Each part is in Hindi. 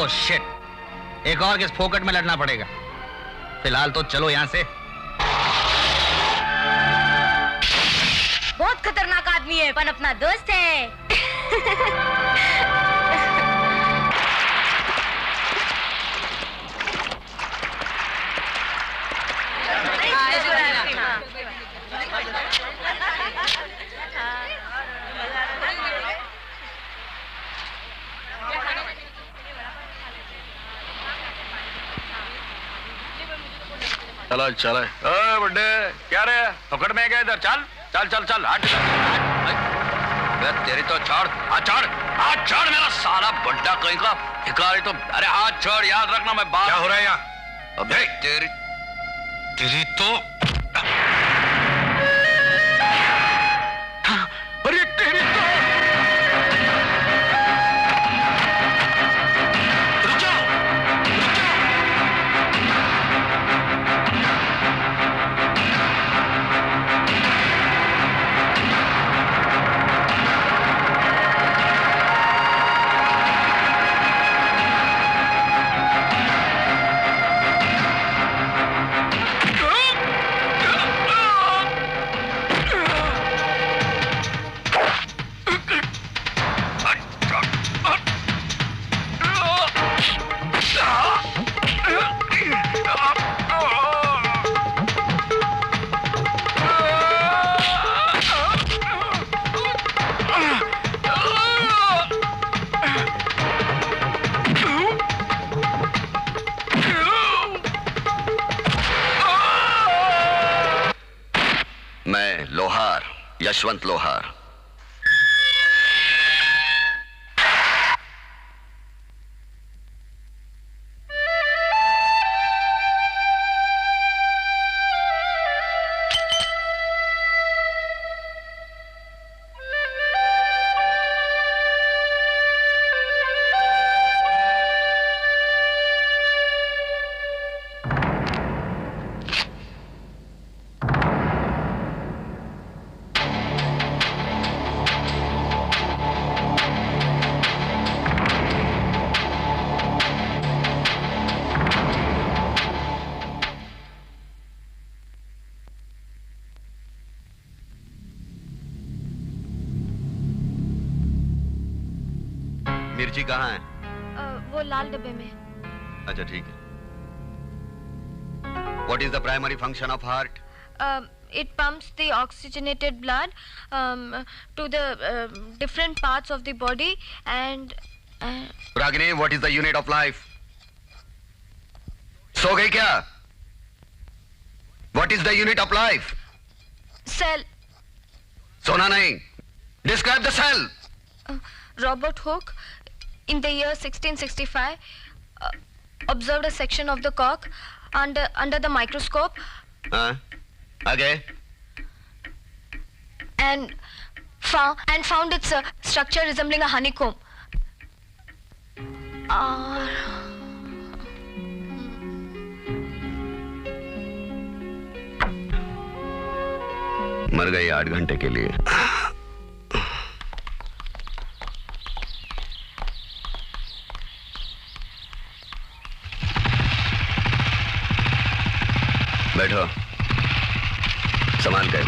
ओह शिट, एक और केस फोकट में लड़ना पड़ेगा। फिलहाल तो चलो यहां से। बहुत खतरनाक आदमी है, पर अपना दोस्त है। चलो चलो। बुड्ढे क्या रे, पकड़ में गया इधर। चल चल चल चल, हट तेरी तो छोड़। हाथ छोड़ मेरा साला बुड्ढा कहीं का भिखारी। तो अरे हाथ छोड़, याद रखना मैं बात। क्या हो रहा है यहाँ? अबे तेरी तो अरे तेरी तो रुक जाओ। मैं लोहार, यशवंत लोहार। मिर्ची कहाँ है? वो लाल डब्बे में। अच्छा ठीक है। What is the primary function of heart? It pumps the oxygenated blood to the different parts of the body and. Ragini, what is the unit of life? सो गई क्या? What is the unit of life? Cell. सोना नहीं। Describe the cell. Robert Hooke, in the year 1665, observed a section of the cock under the microscope. Okay. And found its structure resembling a honeycomb. मर गई 8 घंटे के लिए। बैठो, सामान गए।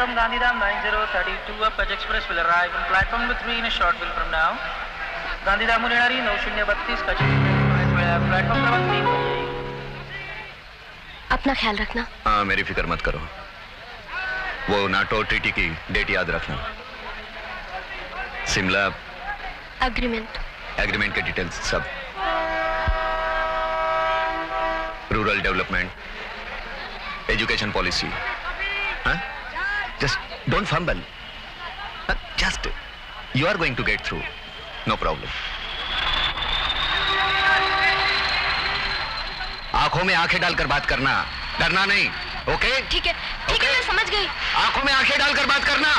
From Gandhidham 9032 up Paj Express will arrive on platform number 3 in a short while from now. Gandhidham Ulinari 9032 Kach platform number 3 पर जाएगी। अपना ख्याल रखना। हाँ, मेरी फिक्र मत करो। वो नाटो ट्रीटी की डेट याद रखना। शिमला एग्रीमेंट के डिटेल्स सब। Rural development, education policy. हाँ? Just don't fumble. Just, you are going to get through. No problem. आंखों में आंखें डालकर बात करना, डरना नहीं। ओके? ठीक है, मैं समझ गई। आंखों में आंखें डालकर बात करना।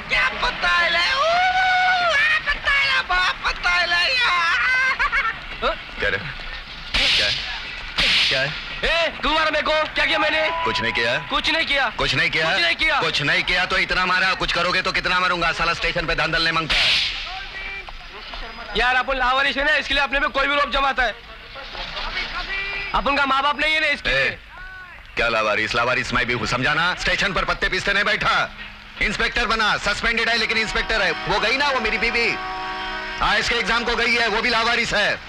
क्या पता है क्या रे? क्या है? तू मारा मेरे को? क्या किया मैंने? कुछ नहीं किया। कुछ नहीं किया। कुछ नहीं किया। कुछ नहीं किया। कुछ नहीं किया तो इतना मारा, कुछ करोगे तो कितना मारूंगा? साला स्टेशन पे धांधल नहीं मांगता है। यार अपन लावारिस है ना, इसके लिए अपने पे कोई भी रोप जमाता है। अपन का माँ बाप नहीं है ना, इसके लिए। क्या लावारिस? लावारिस मैं भी हूँ, समझाना। स्टेशन पर पत्ते पीसते नहीं बैठा, इंस्पेक्टर बना। सस्पेंडेड है लेकिन इंस्पेक्टर है। वो गई ना, वो मेरी बीवी IAS के एग्जाम को गई है, वो भी लावारिस है।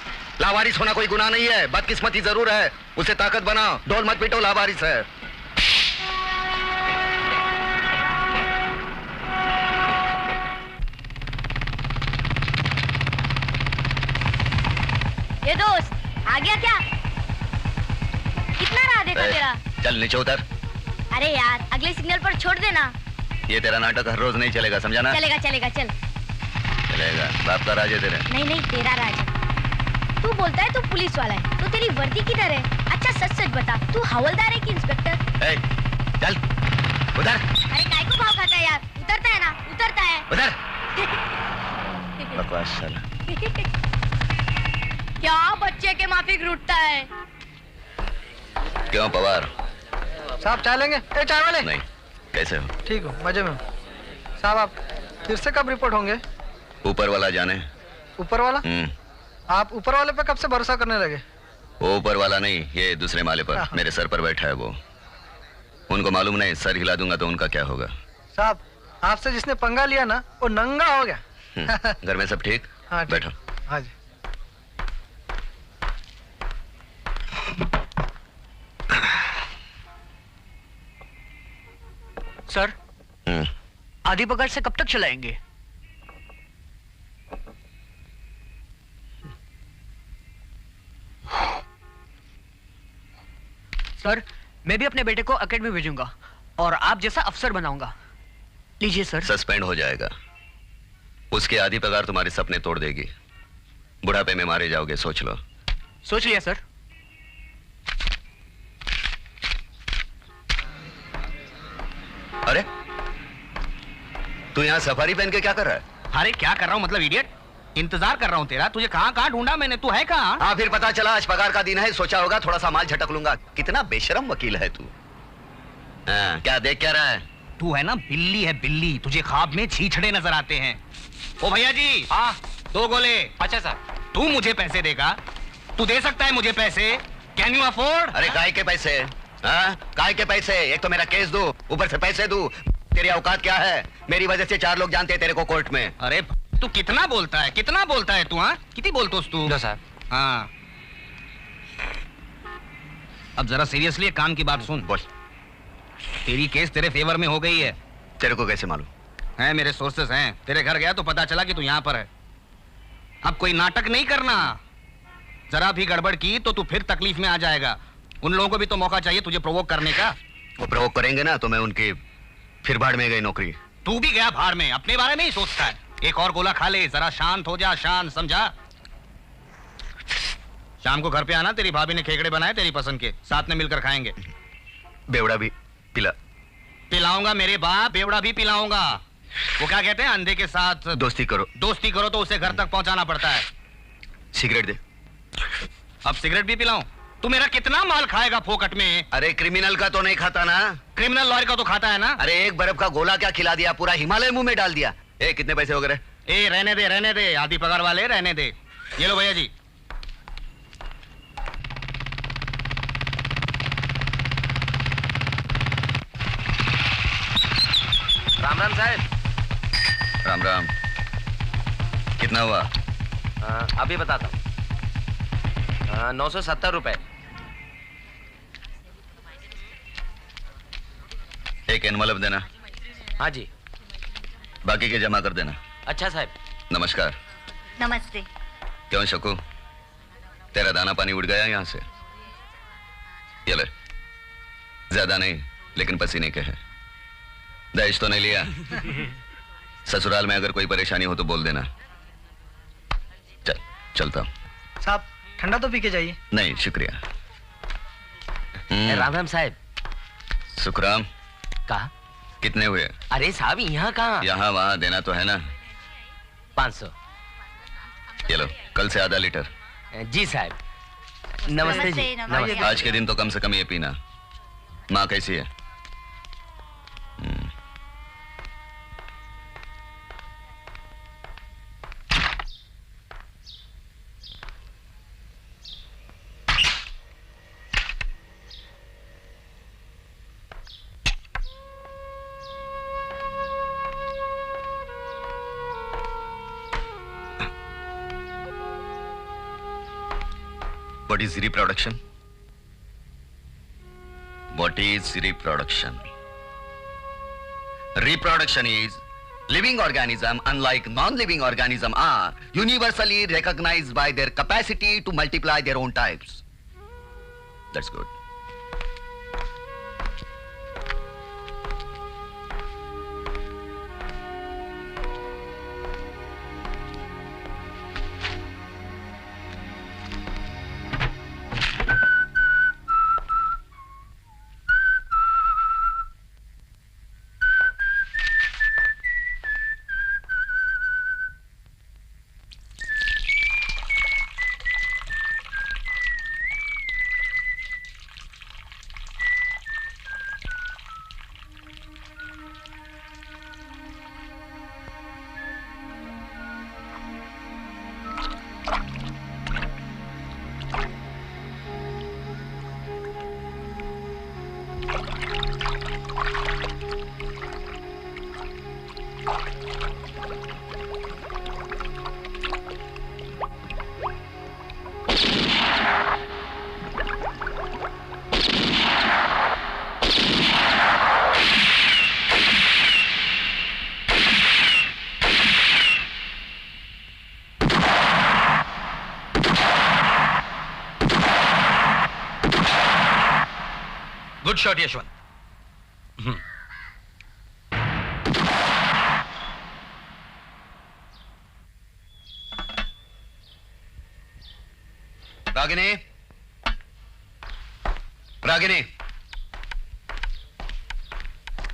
लावारिस होना कोई गुनाह नहीं है, बदकिस्मती जरूर है। उसे ताकत बनाओ, ढोल मत पीटो, लावारिस है। ये दोस्त आ गया क्या? कितना राह देखा तेरा? चल नीचे उतर। अरे यार अगले सिग्नल पर छोड़ देना। ये तेरा नाटक हर रोज नहीं चलेगा, समझाना। चलेगा चलेगा चल। चलेगा। बाप का राज है तेरे। नहीं तेरा राज है। तू बोलता है तू पुलिस वाला है, तो तेरी वर्दी किधर है? अच्छा सच सच बता, तू हवलदार है कि इंस्पेक्टर? चल उधर। अरे काय को भाव खाता है यार? उतरता है ना, उतरता है। उधर। बकवास साला। क्या बच्चे के माफिक रूठता है? क्यों पवार? साहब चाय लेंगे? चाय वाले? नहीं। कैसे हो? ठीक हो, मजे में। साहब आप फिर से कब रिपोर्ट होंगे? ऊपर वाला जाने। ऊपर वाला? आप ऊपर वाले पे कब से भरोसा करने लगे? वो ऊपर वाला नहीं, ये दूसरे माले पर मेरे सर पर बैठा है वो। उनको मालूम नहीं, सर हिला दूंगा तो उनका क्या होगा। साहब आपसे जिसने पंगा लिया ना, वो नंगा हो गया। घर में सब ठीक? हाँ ठीक। बैठो। हाँ जी। सर, आधी पकड़ से कब तक चलाएंगे? सर, मैं भी अपने बेटे को एकेडमी भेजूंगा और आप जैसा अफसर बनाऊंगा। लीजिए सर। सस्पेंड हो जाएगा। उसकी आधी पगार तुम्हारे सपने तोड़ देगी। बुढ़ापे में मारे जाओगे, सोच लो। सोच लिया सर। अरे तू यहाँ सफारी पहन के क्या कर रहा है? अरे क्या कर रहा हूँ मतलब इडियट? इंतजार कर रहा हूँ तेरा। तुझे कहाँ ढूंढा मैंने, तू है कहाँ? हाँ फिर पता चला आज पगार का दिन है, सोचा होगा थोड़ा सा माल झटक लूंगा। कितना बेशरम वकील है तू। क्या देख क्या रहा है? तू है ना बिल्ली है बिल्ली, तुझे ख्वाब में छीछड़े नजर आते हैं। ओ भैया जी। हाँ 2 गोले। अच्छा सर। तू मुझे पैसे देगा? तू दे सकता है मुझे पैसे? Can you afford? अरे काय के पैसे? काय के पैसे? एक तो मेरा केस दो, ऊपर से पैसे दो। तेरी औकात क्या है? मेरी वजह से 4 लोग जानते हैं तेरे को कोर्ट में। अरे तू कितना बोलता है, कितना बोलता है तू? हाँ कितनी बोलतोस तू? लो साहब। हाँ अब जरा सीरियसली एक काम की बात सुन। बोल। तेरी केस तेरे फेवर में हो गई है। तेरे को कैसे मालूम? है मेरे सोर्सेस हैं। तेरे घर गया तो पता चला कि तू यहाँ पर है। अब कोई नाटक नहीं करना। जरा भी गड़बड़ की तो तू फिर तकलीफ में आ जाएगा। उन लोगों को भी तो मौका चाहिए तुझे प्रोवोक करने का। वो प्रोवोक करेंगे ना तो मैं उनकी फिर भाड़ में गई नौकरी। तू भी गया भाड़ में, अपने बारे में ही सोचता है। एक और गोला खा ले, जरा शांत हो जा, शांत, समझा? शाम को घर पे आना, तेरी भाभी ने खेकड़े बनाए तेरी पसंद के, साथ में मिलकर खाएंगे। बेवड़ा भी पिलाऊंगा मेरे बाप, बेवड़ा भी पिलाऊंगा। वो क्या कहते हैं, अंधे के साथ दोस्ती करो। दोस्ती करो तो उसे घर तक पहुंचाना पड़ता है। सिगरेट दे। अब सिगरेट भी पिलाऊं? तू मेरा कितना माल खाएगा फोकट में? अरे क्रिमिनल का तो नहीं खाता ना? क्रिमिनल लॉयर का तो खाता है ना? अरे एक बर्फ का गोला क्या खिला दिया, पूरा हिमालय मुंह में डाल दिया। कितने पैसे हो गए? रहने दे, आधी पगार वाले रहने दे। ये लो भैया जी। राम राम साहब। राम राम। कितना हुआ? अभी बताता हूँ। 970 रुपए। एक एनवलप देना। हाँ जी। बाकी के जमा कर देना। अच्छा साहब। नमस्कार। नमस्ते। क्यों शकू, तेरा दाना पानी उड़ गया यहाँ से? ये ले। ज्यादा नहीं, लेकिन पसीने के हैं। दहेज तो नहीं लिया? ससुराल में अगर कोई परेशानी हो तो बोल देना। चलता हूँ। साहब ठंडा तो पी के जाइए। नहीं शुक्रिया। राम राम साहब। सुखराम, कहा? कितने हुए? अरे साहब यहाँ कहाँ? यहाँ वहाँ देना तो है ना। 500। ये लो, कल से आधा लीटर। जी साहब। नमस्ते जी। नमस्ते। आज के दिन तो कम से कम ये पीना। माँ कैसी है? What is reproduction? What is reproduction? Reproduction is living organism, unlike non-living organism, are universally recognized by their capacity to multiply their own types. That's good. Good shot Yashwant. Ragini, Ragini,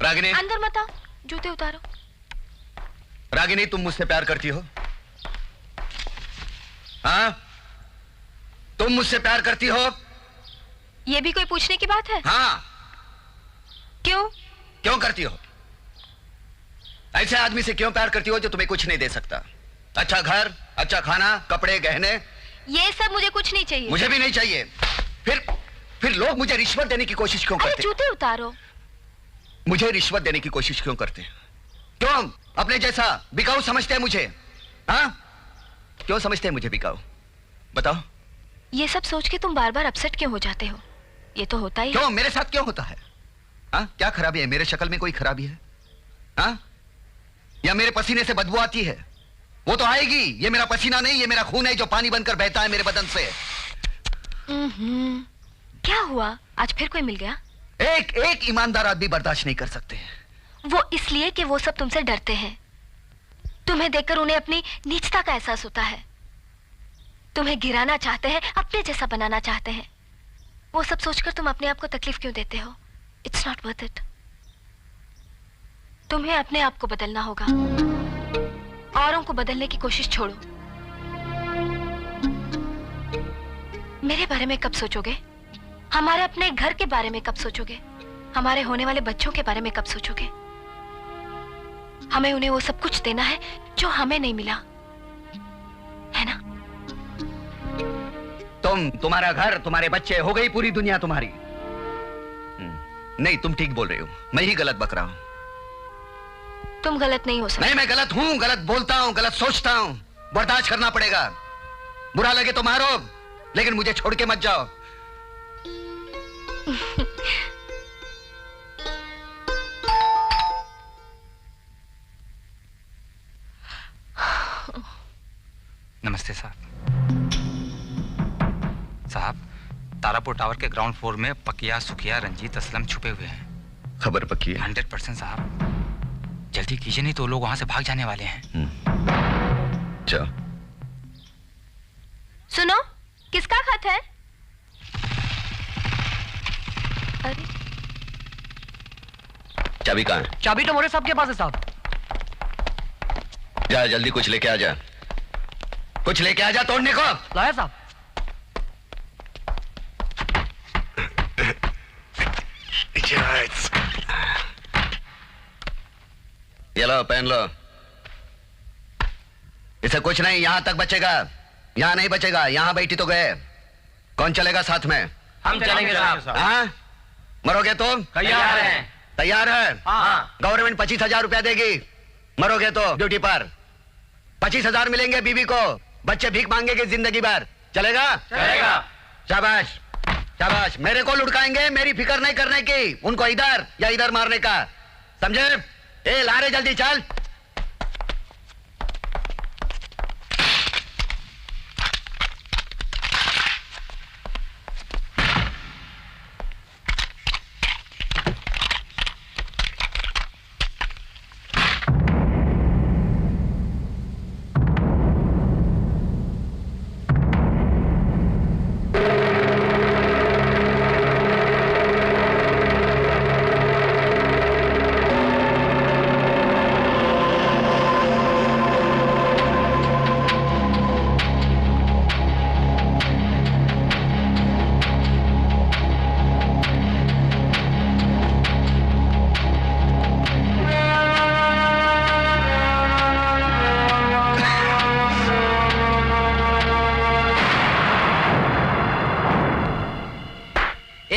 Ragini, अंदर मत आओ, जूते उतारो। रागिनी, तुम मुझसे प्यार करती हो? हाँ, तुम मुझसे प्यार करती हो? ये भी कोई पूछने की बात है? हाँ। क्यों? क्यों करती हो? ऐसे आदमी से क्यों प्यार करती हो जो तुम्हें कुछ नहीं दे सकता? अच्छा घर, अच्छा खाना, कपड़े, गहने। ये सब मुझे कुछ नहीं चाहिए। मुझे भी नहीं चाहिए। फिर लोग मुझे रिश्वत देने की कोशिश क्यों करते? जूते उतारो। मुझे रिश्वत देने की कोशिश क्यों करते? क्यों? अपने जैसा बिकाऊ समझते हैं मुझे? हाँ? क्यों समझते हैं मुझे बिकाऊ? बताओ। ये सब सोच के तुम बार बार अपसेट क्यों हो जाते हो? ये तो होता ही। क्यों? मेरे साथ क्यों होता है? हाँ? क्या खराबी है? मेरे शक्ल में कोई खराबी है? हाँ? या मेरे पसीने से बदबू आती है? वो तो आएगी। ये मेरा पसीना नहीं, ये मेरा खून है जो पानी बनकर बहता है मेरे बदन से। क्या हुआ? आज फिर कोई मिल गया? एक ईमानदार आदमी बर्दाश्त नहीं कर सकते। वो इसलिए कि वो सब तुमसे डरते हैं। तुम्हें देखकर उन्हें अपनी नीचता का एहसास होता है। तुम्हें गिराना चाहते हैं, अपने जैसा बनाना चाहते हैं। वो सब सोचकर तुम अपने आप को तकलीफ क्यों देते हो? It's not worth it. तुम्हें अपने आप को बदलना होगा। औरों को बदलने की कोशिश छोड़ो। मेरे बारे में कब सोचोगे? हमारे अपने घर के बारे में कब सोचोगे? हमारे होने वाले बच्चों के बारे में कब सोचोगे? हमें उन्हें वो सब कुछ देना है जो हमें नहीं मिला, है ना? तुम्हारा घर, तुम्हारे बच्चे, हो गई पूरी दुनिया तुम्हारी। नहीं, तुम ठीक बोल रहे हो, मैं ही गलत बक रहा हूं। तुम गलत नहीं हो सकते। नहीं, मैं गलत हूं, गलत बोलता हूं, गलत सोचता हूं। बर्दाश्त करना पड़ेगा। बुरा लगे तो मारो, लेकिन मुझे छोड़ के मत जाओ। नमस्ते साहब। साहब, तारापुर टावर के ग्राउंड फ्लोर में पकिया, सुखिया, रंजीत, असलम छुपे हुए हैं। खबर पक्की है? 100% साहब, जल्दी कीजिए नहीं तो लोग वहां से भाग जाने वाले हैं। चलो। सुनो, किसका खत है? अरे चाबी कहाँ है? चाबी तो मोरे साहब के पास है साहब। जा जल्दी कुछ लेके आ जा, कुछ लेके आ जा तोड़ने को। लाया साहब। ये लो, पहन लो। इसे कुछ नहीं, यहां तक बचेगा, यहां नहीं बचेगा। यहां बैठी तो गए। कौन चलेगा साथ में? हम चलेंगे साहब। हाँ? मरोगे तुम? तैयार हैं। तैयार है? हाँ। गवर्नमेंट 25,000 रुपया देगी, मरोगे तो ड्यूटी पर 25,000 मिलेंगे। बीवी को बच्चे भीख मांगेंगे जिंदगी भर। चलेगा? चलेगा। शाबाश शाबाश। मेरे को लुढ़काएंगे, मेरी फिक्र नहीं करने की, उनको इधर या इधर मारने का, समझे? ए लारे जल्दी चल।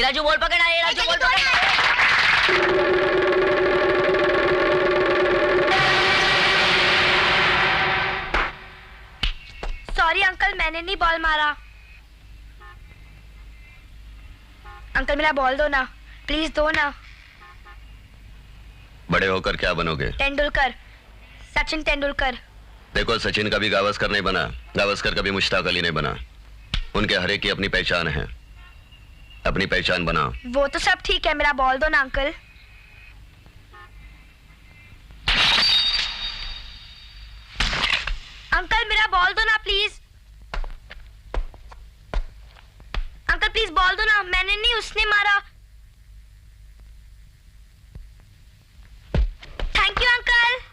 राजू बॉल पकड़ा है, राजू बॉल पकड़ा है। सॉरी अंकल, मैंने नहीं बॉल मारा। अंकल मेरा बॉल दो ना, प्लीज दो ना। बड़े होकर क्या बनोगे? तेंदुलकर, सचिन तेंदुलकर। देखो, सचिन कभी गावस्कर नहीं बना, गावस्कर कभी मुश्ताक अली नहीं बना। उनके हर एक की अपनी पहचान है, अपनी पहचान बनाओ। वो तो सब ठीक है, मेरा बॉल दो ना अंकल। अंकल मेरा बॉल दो ना प्लीज। अंकल प्लीज बॉल दो ना, मैंने नहीं, उसने मारा। Thank you uncle.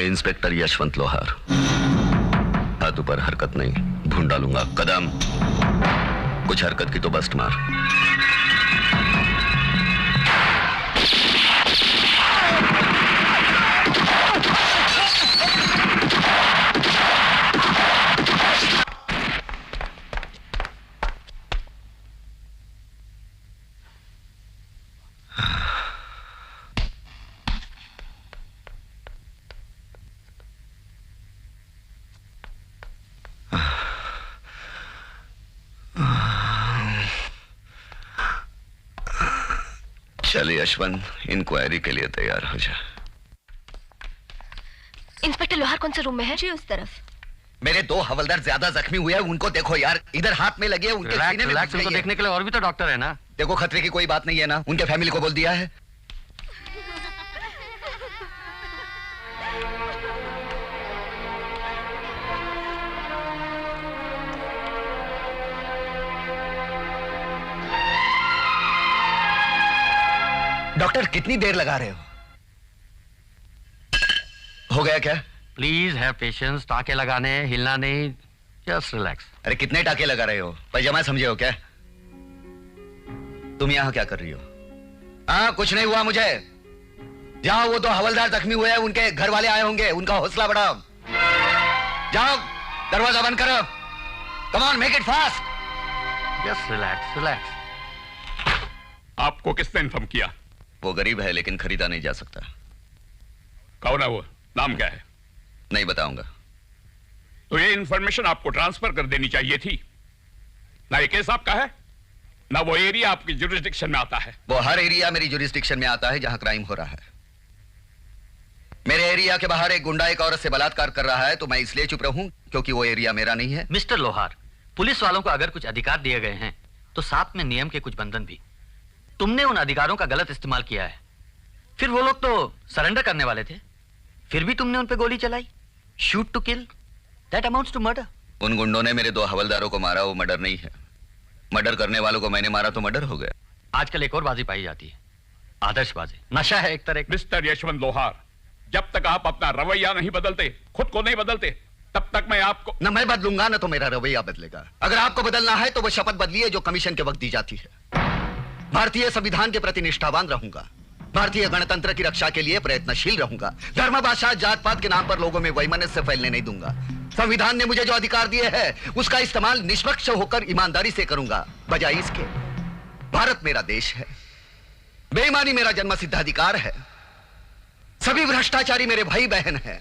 Inspector Yashwant लोहार। हाथों पर हरकत नहीं, ढूंढ डालूंगा कदम। कुछ हरकत की तो बस्ट मार। चलिए यशवंत, इंक्वायरी के लिए तैयार हो जा। इंस्पेक्टर लोहार कौन से रूम में है? जी उस तरफ। मेरे 2 हवलदार ज्यादा जख्मी हुए हैं, उनको देखो यार, इधर हाथ में लगे हैं, उनके सीने में घुस गई है। देखने के लिए और भी तो डॉक्टर है ना। देखो खतरे की कोई बात नहीं है ना, उनके फैमिली को बोल दिया है। डॉक्टर कितनी देर लगा रहे हो? हो गया क्या? प्लीज हैव पेशेंस, टाके लगाने, हिलना नहीं, जस्ट रिलैक्स। अरे कितने टाके लगा रहे हो? पैजामा समझे हो क्या? तुम यहां क्या कर रही हो? हाँ, कुछ नहीं हुआ मुझे। जाओ, वो दो हवलदार जख्मी हुए हैं, उनके घर वाले आए होंगे, उनका हौसला बढ़ाओ। जाओ, दरवाजा बंद करो। Come on, make it fast. Just relax relax. आपको किसने इन्फॉर्म किया? वो गरीब है लेकिन खरीदा नहीं जा सकता। कौन है वो? नाम क्या है? नहीं बताऊंगा। तो ये इन्फॉर्मेशन आपको ट्रांसफर कर देनी चाहिए थी ना। ये केस आपका है ना, वो एरिया आपकी जुरिस्डिक्शन में आता है। वो हर एरिया मेरी जुरिस्डिक्शन में आता है जहां क्राइम हो रहा है। मेरे एरिया के बाहर एक गुंडा एक औरत से बलात्कार कर रहा है, तो मैं इसलिए चुप रहूं क्योंकि वो एरिया मेरा नहीं है। मिस्टर लोहार, पुलिस वालों को अगर कुछ अधिकार दिए गए हैं तो साथ में नियम के कुछ बंधन भी। तुमने उन अधिकारों का गलत इस्तेमाल किया है। फिर वो लोग तो सरेंडर करने वाले थे, फिर भी तुमने उन पे गोली चलाई। Shoot to kill, that amounts to murder. उन गुंडों ने मेरे 2 हवलदारों को मारा, वो मर्डर नहीं है। मर्डर करने वालों को मैंने मारा तो मर्डर हो गया। आजकल एक और बाजी पाई जाती है, आदर्शबाजी। नशा है एक तरह का। मिस्टर यशवंत लोहार, जब तक आप अपना रवैया नहीं बदलते, खुद को नहीं बदलते, तब तक मैं आपको न मैं बदलूंगा न तो मेरा रवैया बदलेगा। अगर आपको बदलना है तो वो शपथ बदलिए जो कमीशन के वक्त दी जाती है। भारतीय संविधान के प्रति निष्ठावान रहूंगा, भारतीय गणतंत्र की रक्षा के लिए प्रयत्नशील रहूंगा, धर्म, भाषा, जात पात के नाम पर लोगों में वैमनस्य फैलने नहीं दूंगा। संविधान ने मुझे जो अधिकार दिए हैं उसका इस्तेमाल निष्पक्ष होकर ईमानदारी से करूंगा, बजाय इसके। भारत मेरा देश है, बेईमानी मेरा जन्मसिद्ध अधिकार है, सभी भ्रष्टाचारी मेरे भाई बहन हैं,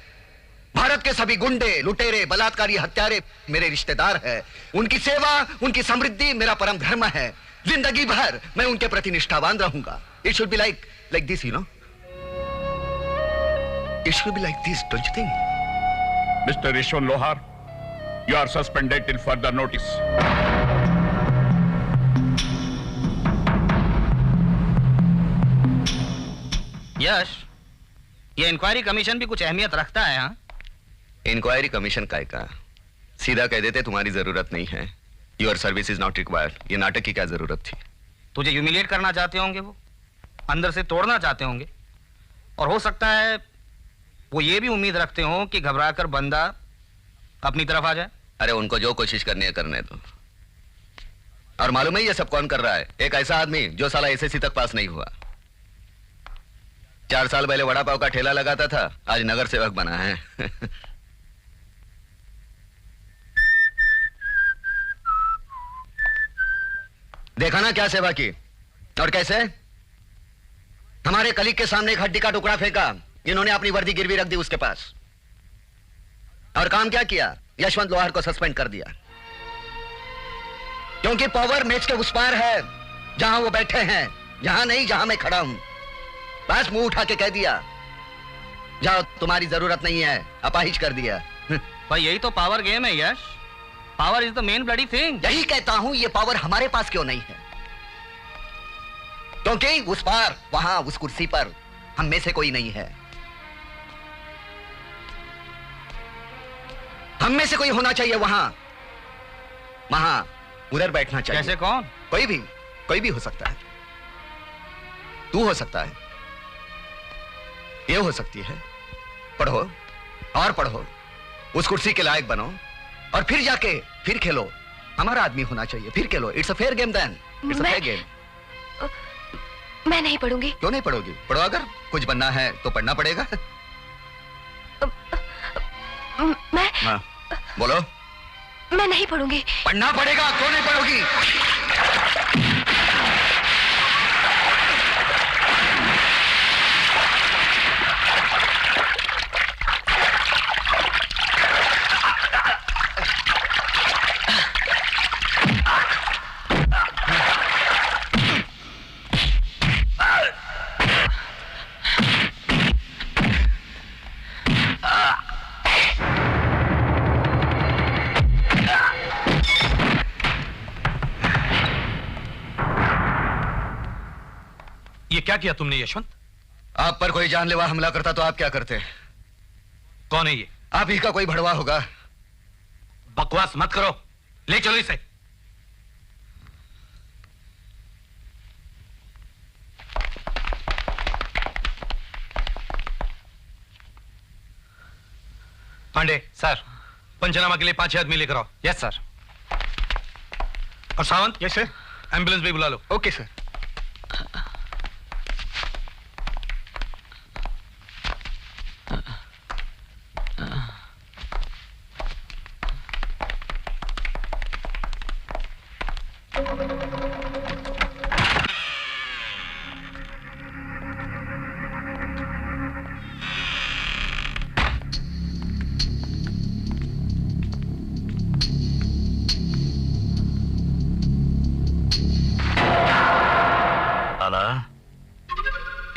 भारत के सभी गुंडे, लुटेरे, बलात्कारी, हत्यारे मेरे रिश्तेदार हैं। उनकी सेवा, उनकी समृद्धि मेरा परम धर्म है। जिंदगी भर मैं उनके प्रति निष्ठावान रहूंगा। It should be like this, you know, it should be like this, don't you think? Mister Yashwant Lohar, you are suspended till further notice. Yash, ये इंक्वायरी कमीशन भी कुछ अहमियत रखता है। हाँ, इंक्वायरी कमीशन काय का? सीधा कह देते तुम्हारी जरूरत नहीं है, your service is not required. ये नाटक की क्या जरूरत थी? तुझे ह्यूमिलिएट करना चाहते होंगे, वो अंदर से तोड़ना चाहते होंगे, और हो सकता है वो ये भी उम्मीद रखते हो कि घबराकर बंदा अपनी तरफ आ जाए। अरे उनको जो कोशिश करनी है करने दो। और मालूम है ये सब कौन कर रहा है? एक ऐसा आदमी जो साला एसएससी तक पास नहीं हुआ। 4 साल पहले वड़ा पाव का ठेला लगाता था, आज नगर सेवक बना है। देखा ना क्या सेवा की, और कैसे हमारे कलीग के सामने एक हड्डी का टुकड़ा फेंका। इन्होंने अपनी वर्दी गिरवी रख दी उसके पास, और काम क्या किया? यशवंत लोहार को सस्पेंड कर दिया, क्योंकि पावर मैच के उस पार है जहां वो बैठे हैं, जहां नहीं जहां मैं खड़ा हूं। बस मुंह उठा के कह दिया, जाओ तुम्हारी जरूरत नहीं है, अपाहिज कर दिया। भाई यही तो पावर गेम है Yash. Power is the main bloody thing. यही कहता हूं, ये पावर हमारे पास क्यों नहीं है? क्योंकि उस पार, वहां उस कुर्सी पर हम में से कोई नहीं है। हम में से कोई होना चाहिए वहां उधर बैठना चाहिए। कैसे? कौन? कोई भी हो सकता है। तू हो सकता है, ये हो सकती है। पढ़ो और पढ़ो, उस कुर्सी के लायक बनो, और फिर जाके फिर खेलो। हमारा आदमी होना चाहिए, फिर खेलो। It's a fair game then, it's a fair game. मैं नहीं पढ़ूंगी। क्यों नहीं पढ़ोगी? पढ़ो, अगर कुछ बनना है तो पढ़ना पड़ेगा। मैं हाँ, बोलो। मैं नहीं पढ़ूंगी। पढ़ना पड़ेगा, क्यों नहीं पढ़ोगी? ये क्या किया तुमने यशवंत? आप पर कोई जानलेवा हमला करता तो आप क्या करते? कौन है ये? आप ही का कोई भड़वा होगा। बकवास मत करो, ले चलो इसे। पांडे सर, पंचनामा के लिए 5-6 आदमी लेकर आओ। Yes sir. और सावंत, यस सर। एम्बुलेंस भी बुला लो। Okay sir.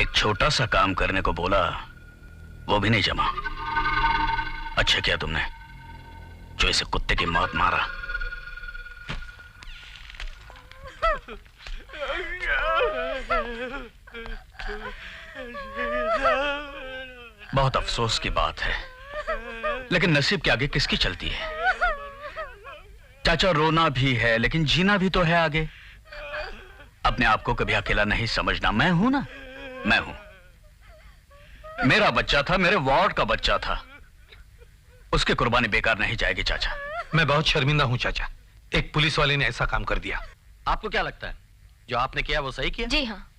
एक छोटा सा काम करने को बोला, वो भी नहीं जमा। अच्छा किया तुमने जो इसे कुत्ते की मौत मारा। बहुत अफसोस की बात है, लेकिन नसीब के आगे किसकी चलती है। चाचा, रोना भी है लेकिन जीना भी तो है आगे। अपने आप को कभी अकेला नहीं समझना। मैं हूं ना, मैं हूं। मेरा बच्चा था, मेरे वार्ड का बच्चा था, उसकी कुर्बानी बेकार नहीं जाएगी चाचा। मैं बहुत शर्मिंदा हूं चाचा, एक पुलिस वाले ने ऐसा काम कर दिया। आपको क्या लगता है जो आपने किया वो सही किया? जी हाँ।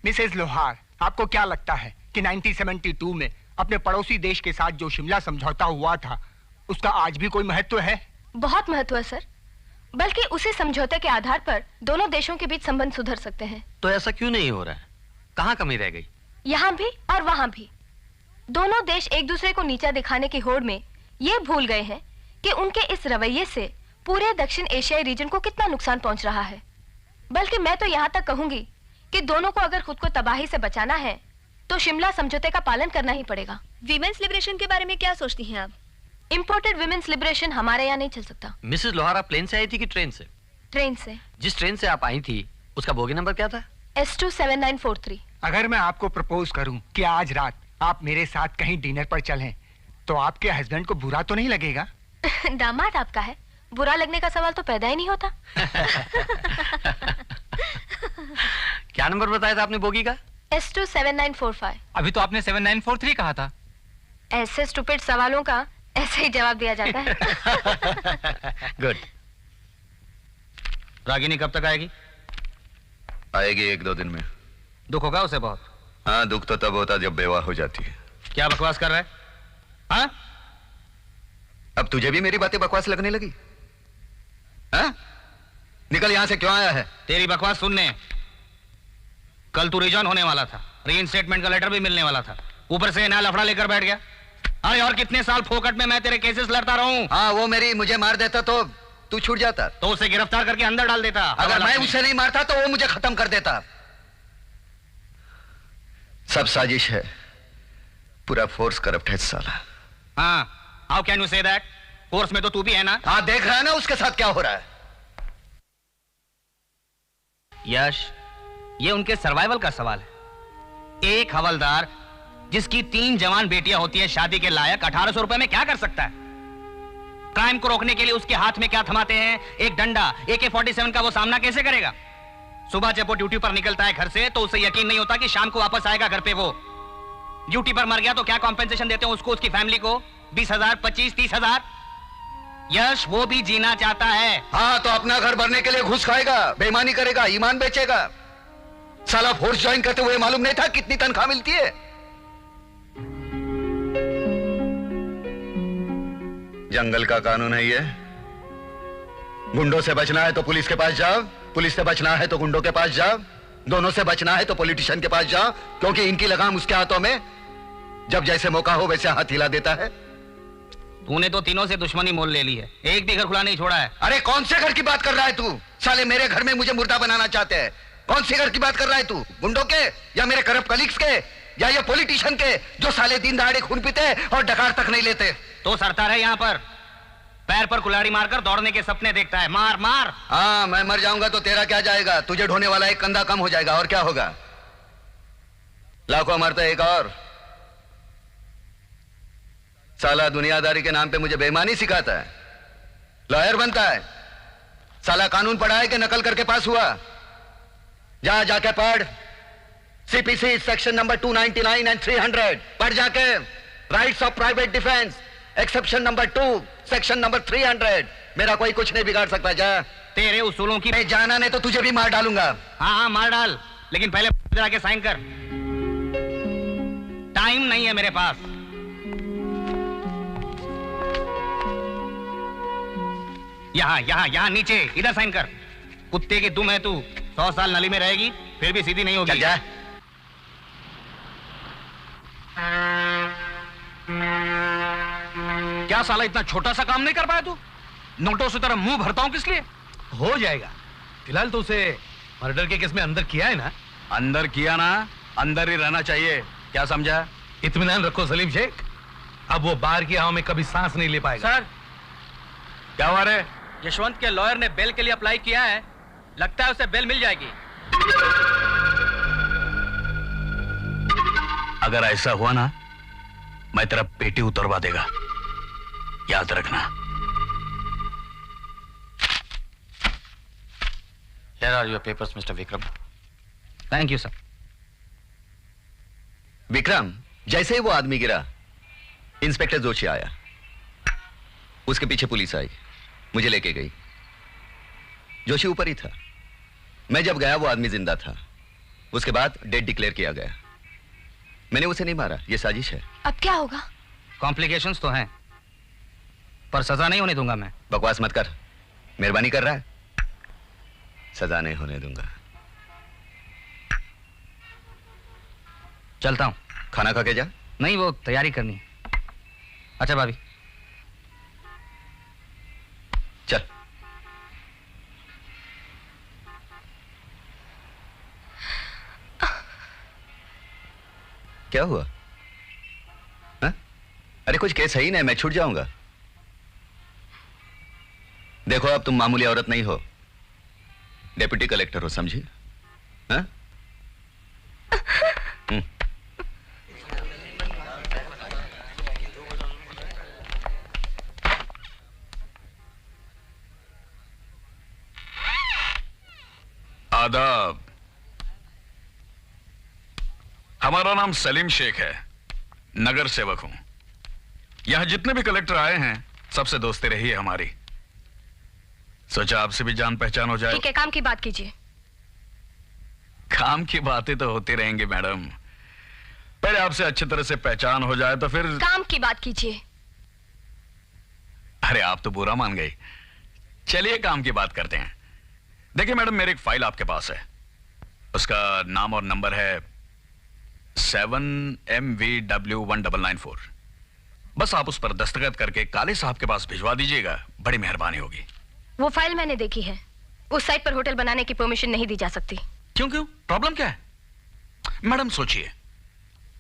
मिसेस लोहार, आपको क्या लगता है कि 1972 में अपने पड़ोसी देश के साथ जो शिमला समझौता हुआ था उसका आज भी कोई महत्व है? बहुत महत्व है सर, बल्कि उसी समझौते के आधार पर दोनों देशों के बीच संबंध सुधर सकते हैं। तो ऐसा क्यों नहीं हो रहा है? कहाँ कमी रह गई? यहाँ भी और वहाँ भी। दोनों देश एक दूसरे को नीचा दिखाने की होड़ में ये भूल गए हैं कि उनके इस रवैये से पूरे दक्षिण एशियाई रीजन को कितना नुकसान पहुंच रहा है। बल्कि मैं तो यहाँ तक कहूंगी कि दोनों को अगर खुद को तबाही से बचाना है तो शिमला समझौते का पालन करना ही पड़ेगा। विमेन्स लिबरेशन के बारे में क्या सोचती हैं आप? इम्पोर्टेड विमेन्स लिबरेशन हमारे यहाँ नहीं चल सकता। मिसेस लोहारा प्लेन से आई थी कि ट्रेन से? ट्रेन से। जिस ट्रेन से आप आई थी उसका बोगी नंबर क्या था? S27943। अगर मैं आपको प्रपोज करूं कि आज रात आप मेरे साथ कहीं डिनर पर चलें, तो आपके हस्बैंड को बुरा तो नहीं लगेगा? दामाद आपका है, बुरा लगने का सवाल तो पैदा ही नहीं होता। क्या नंबर बताया था आपने बोगी का? S27945। अभी तो आपने 7943 कहा था। ऐसे स्टूपिड सवालों का ऐसे ही जवाब दिया जाता है। गुड। रागिनी कब तक आएगी? आएगी 1-2 दिन में। दुख होगा उसे बहुत? हाँ, दुख तो तब होता जब बेवाह हो जाती है। क्या बकवास कर रहा है? हाँ? अब तुझे भी मेरी बातें बकवास लगने लगी? हाँ? निकल यहां से, क्यों आया है? तेरी बकवास सुनने। कल तू रिजॉइन होने वाला था, रीइंस्टेटमेंट का लेटर भी मिलने वाला था, ऊपर से नया लफड़ा लेकर बैठ गया। अरे और कितने साल फोकट में मैं तेरे केसेस लड़ता रहूं। हाँ, वो मेरी मुझे मार देता तो तू छूट जाता, तो उसे गिरफ्तार करके अंदर डाल देता। अगर मैं उसे नहीं मारता तो वो मुझे खत्म कर देता। सब साजिश है, पूरा फोर्स करप्ट है साला। हाँ, how can you say that? Force में तो तू भी है ना? हाँ, देख रहा है ना उसके साथ क्या हो रहा है। यश, ये उनके सर्वाइवल का सवाल है। एक हवलदार जिसकी 3 जवान बेटियां होती है शादी के लायक, 1800 रुपए में क्या कर सकता है? क्राइम को रोकने के लिए उसके हाथ में क्या थमाते हैं? एक डंडा। AK-47 का वो सामना कैसे करेगा? सुबह जब वो ड्यूटी पर निकलता है घर से तो उसे यकीन नहीं होता कि शाम को वापस आएगा घर पे। वो ड्यूटी पर मर गया तो क्या कॉम्पेंसेशन देते हैं उसको, उसकी फैमिली को? 20,000, 25, 30,000। यश, वो भी जीना चाहता है। हाँ, तो अपना घर भरने के लिए घुस खाएगा, बेईमानी करेगा, ईमान बेचेगा। साला फोर्स ज्वाइन करते हुए मालूम नहीं था कितनी तनख्वाह मिलती है। जंगल का कानून है ये। गुंडों से बचना है तो पुलिस के पास जाओ, पुलिस से बचना है तो गुंडों के पास जाओ, दोनों से बचना है तो पॉलिटिशियन के पास जाओ, क्योंकि इनकी लगाम उसके हाथों में जब जैसे मौका हो वैसे हाथ हिला देता है। तूने तो तीनों से दुश्मनी मोल ले ली है, एक भी घर खुला नहीं छोड़ा है। अरे कौन से घर की बात कर रहा है तू? साले मेरे घर में मुझे मुर्दा बनाना चाहते हैं। कौन से घर की बात कर रहा है तू? गुंडों के या मेरे करप्ट कलीग्स के या ये पॉलिटिशियन के जो साले दिन दहाड़े खून पीते और डकार तक नहीं लेते? तो सरदार है यहाँ पर, पैर पर कुल्हाड़ी मारकर दौड़ने के सपने देखता है। मार मार। हाँ, मैं मर जाऊंगा तो तेरा क्या जाएगा? तुझे ढोने वाला एक कंधा कम हो जाएगा, और क्या होगा? लाखों मरता है एक और। साला दुनियादारी के नाम पे मुझे बेईमानी सिखाता है, लॉयर बनता है। साला कानून पढ़ा है कि नकल करके पास हुआ? जा जाके पढ़ CPC सेक्शन नंबर 299 एंड 300 पढ़ जाके। Rights of private defence, exception number 2, section number 300। मेरा कोई कुछ नहीं बिगाड़ सकता। जा। तेरे उसूलों की मैं जाना नहीं तो तुझे भी मार डालूंगा। हाँ हाँ मार डाल, लेकिन पहले इधर आके साइन कर। टाइम नहीं है मेरे पास। यहाँ यहाँ यहाँ नीचे, इधर साइन कर। कुत्ते की दुम है तू, 100 साल नली में रहेगी फिर भी सीधी नहीं होगी। चल जा। क्या साला इतना छोटा सा काम नहीं कर पाया तू? नोटों से तेरा मुंह भरता हूं किस लिए? हो जाएगा। फिलहाल तो उसे मर्डर के केस में अंदर किया है ना? अंदर किया ना, अंदर ही रहना चाहिए। क्या समझा? इत्मीनान रखो सलीम शेख, अब वो बाहर की हवा में कभी सांस नहीं ले पाएगा। सर, क्या हुआ रे? यशवंत के लॉयर ने बेल के लिए अप्लाई किया है, लगता है उसे बेल मिल जाएगी। अगर ऐसा हुआ ना, मैं तेरा पेटी उतरवा देगा, याद रखना। Here are your papers, Mr. Vikram. Thank you sir. Vikram, जैसे ही वो आदमी गिरा, इंस्पेक्टर जोशी आया। उसके पीछे पुलिस आई, मुझे लेके गई। जोशी ऊपर ही था। मैं जब गया वो आदमी जिंदा था। उसके बाद डेड डिक्लेयर किया गया। मैंने उसे नहीं मारा, ये साजिश है। अब क्या होगा? कॉम्प्लिकेशंस तो हैं, पर सजा नहीं होने दूंगा मैं। बकवास मत कर, मेहरबानी कर रहा है। सजा नहीं होने दूंगा। चलता हूं। खाना खा के जा। नहीं, वो तैयारी करनी है। अच्छा भाभी। चल। क्या हुआ? हा? अरे कुछ केस है ही नहीं, मैं छूट जाऊंगा। देखो, अब तुम मामूली औरत नहीं हो, डेप्यूटी कलेक्टर हो, समझी? हाँ? आदाब। हमारा नाम सलीम शेख है, नगर सेवक हूं। यहां जितने भी कलेक्टर आए हैं सबसे दोस्ती रही है हमारी। सोचा आपसे भी जान पहचान हो जाए। ठीक है, काम की बात कीजिए। काम की बातें तो होती रहेंगी मैडम, पहले आपसे अच्छी तरह से पहचान हो जाए तो फिर। काम की बात कीजिए। अरे आप तो बुरा मान गई। चलिए काम की बात करते हैं। देखिए मैडम, मेरी एक फाइल आपके पास है, उसका नाम और नंबर है 7MVW1994। बस आप उस पर दस्तखत करके काले साहब के पास भिजवा दीजिएगा, बड़ी मेहरबानी होगी। वो फाइल मैंने देखी है। उस साइट पर होटल बनाने की परमिशन नहीं दी जा सकती। क्यों क्यों? प्रॉब्लम क्या है? मैडम सोचिए,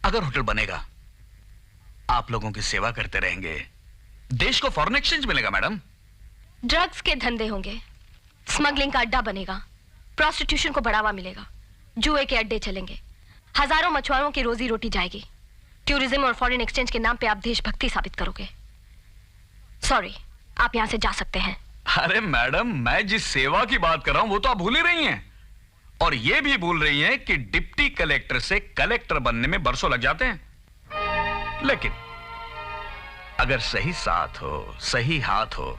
अगर होटल बनेगा, आप लोगों की सेवा करते रहेंगे, देश को फॉरेन एक्सचेंज मिलेगा मैडम। ड्रग्स के धंधे होंगे, स्मगलिंग का अड्डा बनेगा, प्रोस्टिट्यूशन को बढ़ावा मिलेगा, जुए के अड्डे चलेंगे, हजारों मछुआरों की रोजी रोटी जाएगी। टूरिज्म और फॉरेन एक्सचेंज के नाम पे आप देशभक्ति साबित करोगे। सॉरी, आप यहां से जा सकते हैं। अरे मैडम, मैं जिस सेवा की बात कर रहा हूं वो तो आप भूल ही रही हैं, और ये भी भूल रही हैं कि डिप्टी कलेक्टर से कलेक्टर बनने में बरसों लग जाते हैं। लेकिन अगर सही साथ हो, सही हाथ हो,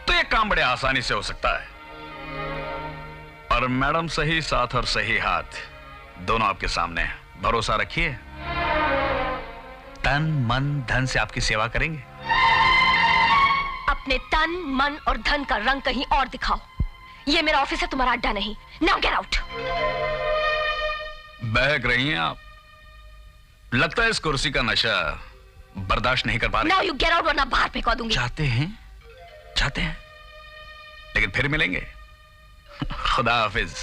तो ये काम बड़े आसानी से हो सकता है। और मैडम, सही साथ और सही हाथ दोनों आपके सामने है। भरोसा रखिए, तन मन धन से आपकी सेवा करेंगे। अपने तन मन और धन का रंग कहीं और दिखाओ। ये मेरा ऑफिस है, तुम्हारा अड्डा नहीं। Now get out. बहक रही हैं आप, लगता है इस कुर्सी का नशा बर्दाश्त नहीं कर पा रही। नाउ यू गेट आउट, वरना बाहर फेंकवा दूंगी। चाहते हैं, लेकिन फिर मिलेंगे। खुदा हाफिज।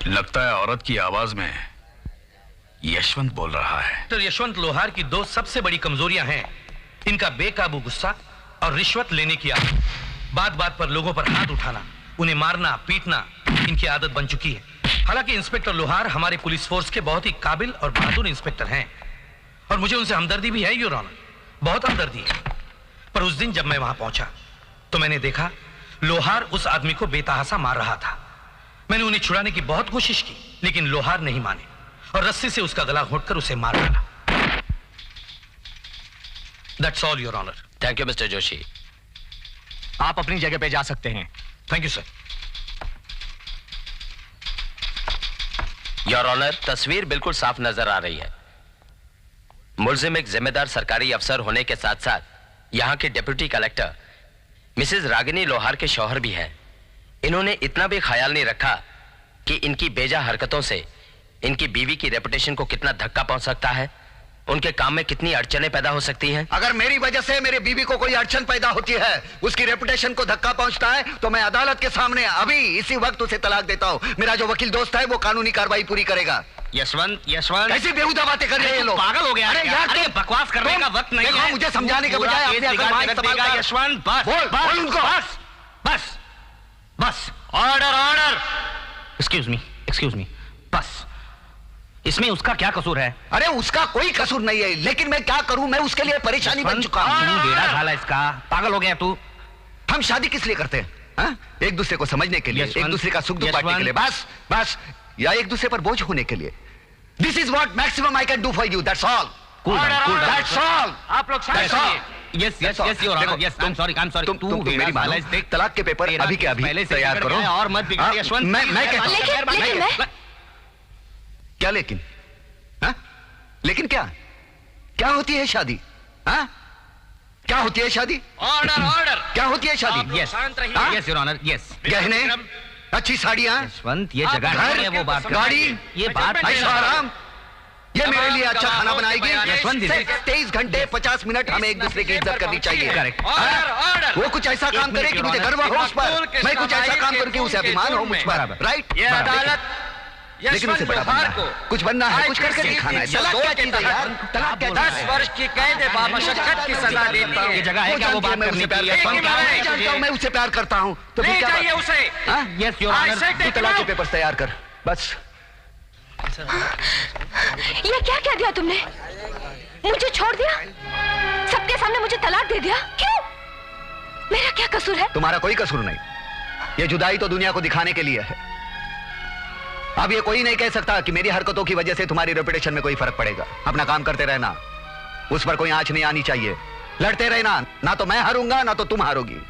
लगता है औरत की आवाज में यशवंत बोल रहा है। डॉक्टर यशवंत लोहार की दो सबसे बड़ी कमजोरियां हैं, इनका बेकाबू गुस्सा और रिश्वत लेने की आदत। बात बात पर लोगों पर हाथ उठाना, उन्हें मारना पीटना इनकी आदत बन चुकी है। हालांकि इंस्पेक्टर लोहार हमारे पुलिस फोर्स के बहुत ही काबिल और बहादुर इंस्पेक्टर हैं, और मुझे उनसे हमदर्दी भी है योर ऑनर, बहुत हमदर्दी है। पर उस दिन जब मैं वहां पहुंचा तो मैंने देखा लोहार उस आदमी को बेतहासा मार रहा था। मैंने उन्हें छुड़ाने की बहुत कोशिश की, लेकिन लोहार नहीं माने और रस्सी से उसका गला घोंटकर उसे मार डाला। That's all, Your Honor. Thank you mister Joshi. आप अपनी जगह पे जा सकते हैं। Thank you sir. Your honour, तस्वीर बिल्कुल साफ नजर आ रही है। मुलजिम एक जिम्मेदार सरकारी अफसर होने के साथ साथ यहाँ के डिप्टी कलेक्टर मिसेस रागिनी लोहार के शौहर भी हैं। इन्होंने इतना भी ख्याल नहीं रखा कि इनकी बेजा हरकतों से इनकी बीवी की रेपुटेशन को कितना धक्का पहुंच सकता है, उनके काम में कितनी अड़चनें पैदा हो सकती हैं। अगर मेरी वजह से मेरे बीवी को कोई अड़चन पैदा होती है, उसकी रेपुटेशन को धक्का पहुंचता है, तो मैं अदालत के सामने अभी इसी वक्त उसे तलाक देता हूं। मेरा जो वकील दोस्त है वो कानूनी कार्रवाई पूरी करेगा। यशवंत ऐसी बेहुदा बातें कर रहे हैं लोग। पागल हो गया। अरे यार, अरे बकवास करने का वक्त नहीं है। मुझे समझाने के बजाय अपने अकल इस्तेमाल कर। यशवंत बस बोल उनको। बस बस बस ऑर्डर ऑर्डर। एक्सक्यूज मी बस। इसमें उसका क्या कसूर है? अरे उसका कोई कसूर नहीं है, लेकिन मैं क्या करूं, मैं उसके लिए परेशानी बन चुका हूं। बेड़ा साला इसका। पागल हो गया तू। हम शादी किस लिए करते हैं? हा? एक दूसरे को समझने के लिए, एक दूसरे का सुख दुख बांटने के लिए, बस बस, या एक दूसरे पर बोझ होने के लिए। This is what maximum I can do for you, that's all. That's all. आप लोग yes your honour, yes I am sorry. तुम मेरी मानो, तलाक के पेपर अभी के अभी तैयार करो और मत बिगाड़ यशवंत। मैं कहता हूं। क्या लेकिन? हा? लेकिन क्या होती है शादी? हा? क्या होती है शादी? ऑर्डर क्या होती है शादी? Yes your honour, yes. गहने, अच्छी साड़ियां, यशवंत ये जगह घर, है वो बात, गाड़ी, ये बात, ऐशो आराम, ये मेरे लिए अच्छा खाना बनाएगी। यशवंत 23 घंटे 50 मिनट हमें एक दूसरे की इज्जत करनी चाहिए। करेक्ट। वो कुछ ऐसा काम करे कि मुझे गर्व हो उस पर, मैं कुछ ऐसा काम करूं कि उसे अभिमान हो मुझ पर। राइट? अदालत लेकिन उसे बड़ा बनना है, कुछ बनना है, कुछ करके दिखाना है। तलाक क्या चीज है यार? तलाक क्या? 10 वर्ष की कैद बामशक्कत की सजा देती है। ये जगह है क्या वो बात करने की? मैं उसे प्यार करता हूँ तो फिर क्या? चाहिए उसे। Yes your honour. तू तलाक के पेपर्स तैयार कर, बस। ये क्या कह दिया तुमने? मुझे छोड़ दिया, सबके सामने मुझे तलाक दे दिया, क्यों? मेरा क्या कसूर है? तुम्हारा कोई कसूर नहीं। ये जुदाई तो दुनिया को दिखाने के लिए है। अब ये कोई नहीं कह सकता कि मेरी हरकतों की वजह से तुम्हारी रेपुटेशन में कोई फर्क पड़ेगा। अपना काम करते रहना, उस पर कोई आंच नहीं आनी चाहिए। लड़ते रहना, ना तो मैं हारूंगा ना तो तुम हारोगी।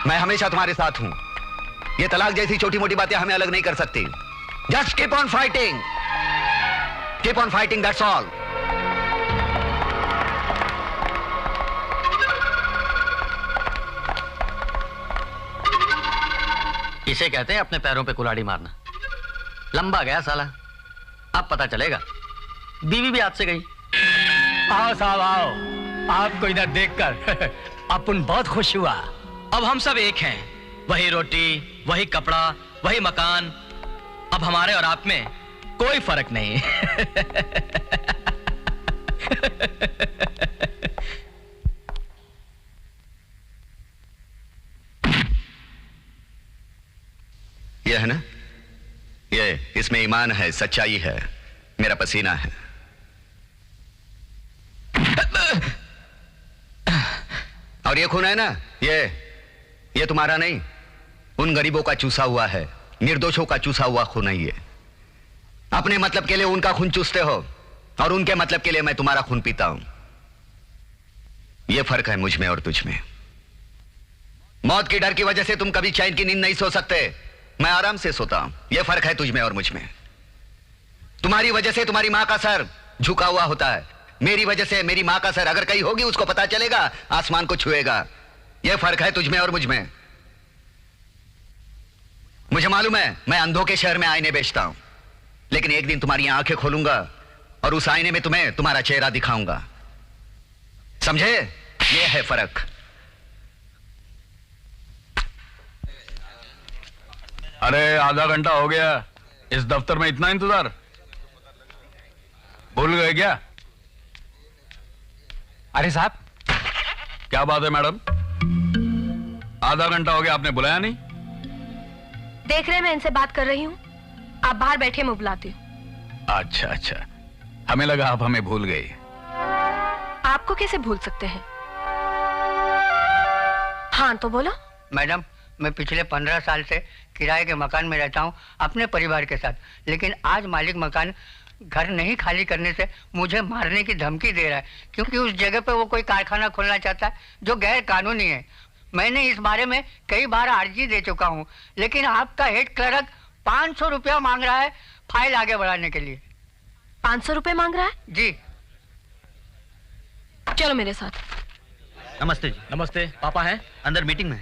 मैं हमेशा तुम्हारे साथ हूं। ये तलाक जैसी छोटी मोटी बातें हमें अलग नहीं कर सकती। Just keep on fighting, that's all. इसे कहते हैं अपने पैरों पे कुल्हाड़ी मारना। लंबा गया साला, अब पता चलेगा। बीवी भी आपसे गई। आओ साहब आओ, आपको इधर देखकर अपन बहुत खुश हुआ। अब हम सब एक हैं, वही रोटी, वही कपड़ा, वही मकान। अब हमारे और आप में कोई फर्क नहीं। यह है ना, ये इसमें ईमान है, सच्चाई है, मेरा पसीना है। और ये खून है ना, ये तुम्हारा नहीं, उन गरीबों का चूसा हुआ है, निर्दोषों का चूसा हुआ खून है ये। अपने मतलब के लिए उनका खून चूसते हो और उनके मतलब के लिए मैं तुम्हारा खून पीता हूं। यह फर्क है मुझ में और तुझ में। मौत की डर की वजह से तुम कभी चैन की नींद नहीं सो सकते, मैं आराम से सोता हूं। यह फर्क है तुझ में और मुझ में। तुम्हारी वजह से तुम्हारी मां का सर झुका हुआ होता है, मेरी वजह से मेरी मां का सर अगर कहीं होगी उसको पता चलेगा, आसमान को छुएगा। यह फर्क है तुझ में और मुझ में। मुझे मालूम है मैं अंधों के शहर में आईने बेचता हूं, लेकिन एक दिन तुम्हारी आंखें खोलूंगा और उस आईने में तुम्हें तुम्हारा चेहरा दिखाऊंगा। समझे? यह है फर्क। अरे आधा घंटा हो गया, इस दफ्तर में इतना इंतजार? भूल गए क्या? अरे साहब, क्या बात है मैडम? आधा घंटा हो गया, आपने बुलाया नहीं? देख रहे मैं इनसे बात कर रही हूँ, आप बाहर बैठे मैं बुलाती हूँ। अच्छा अच्छा, हमें लगा आप हमें भूल गए। आपको कैसे भूल सकते हैं? हाँ तो बोलो। मैडम, मैं पिछले 15 साल से किराए के मकान में रहता हूँ अपने परिवार के साथ, लेकिन आज मालिक मकान घर नहीं खाली करने से मुझे मारने की धमकी दे रहा है, क्योंकि उस जगह पे वो कोई कारखाना खोलना चाहता है जो गैर कानूनी है। मैंने इस बारे में कई बार अर्जी दे चुका हूँ, लेकिन आपका हेड क्लर्क 500 रुपया मांग रहा है फाइल आगे बढ़ाने के लिए। 500 रुपए मांग रहा है? जी। चलो मेरे साथ। नमस्ते जी। नमस्ते। पापा हैं? अंदर मीटिंग में।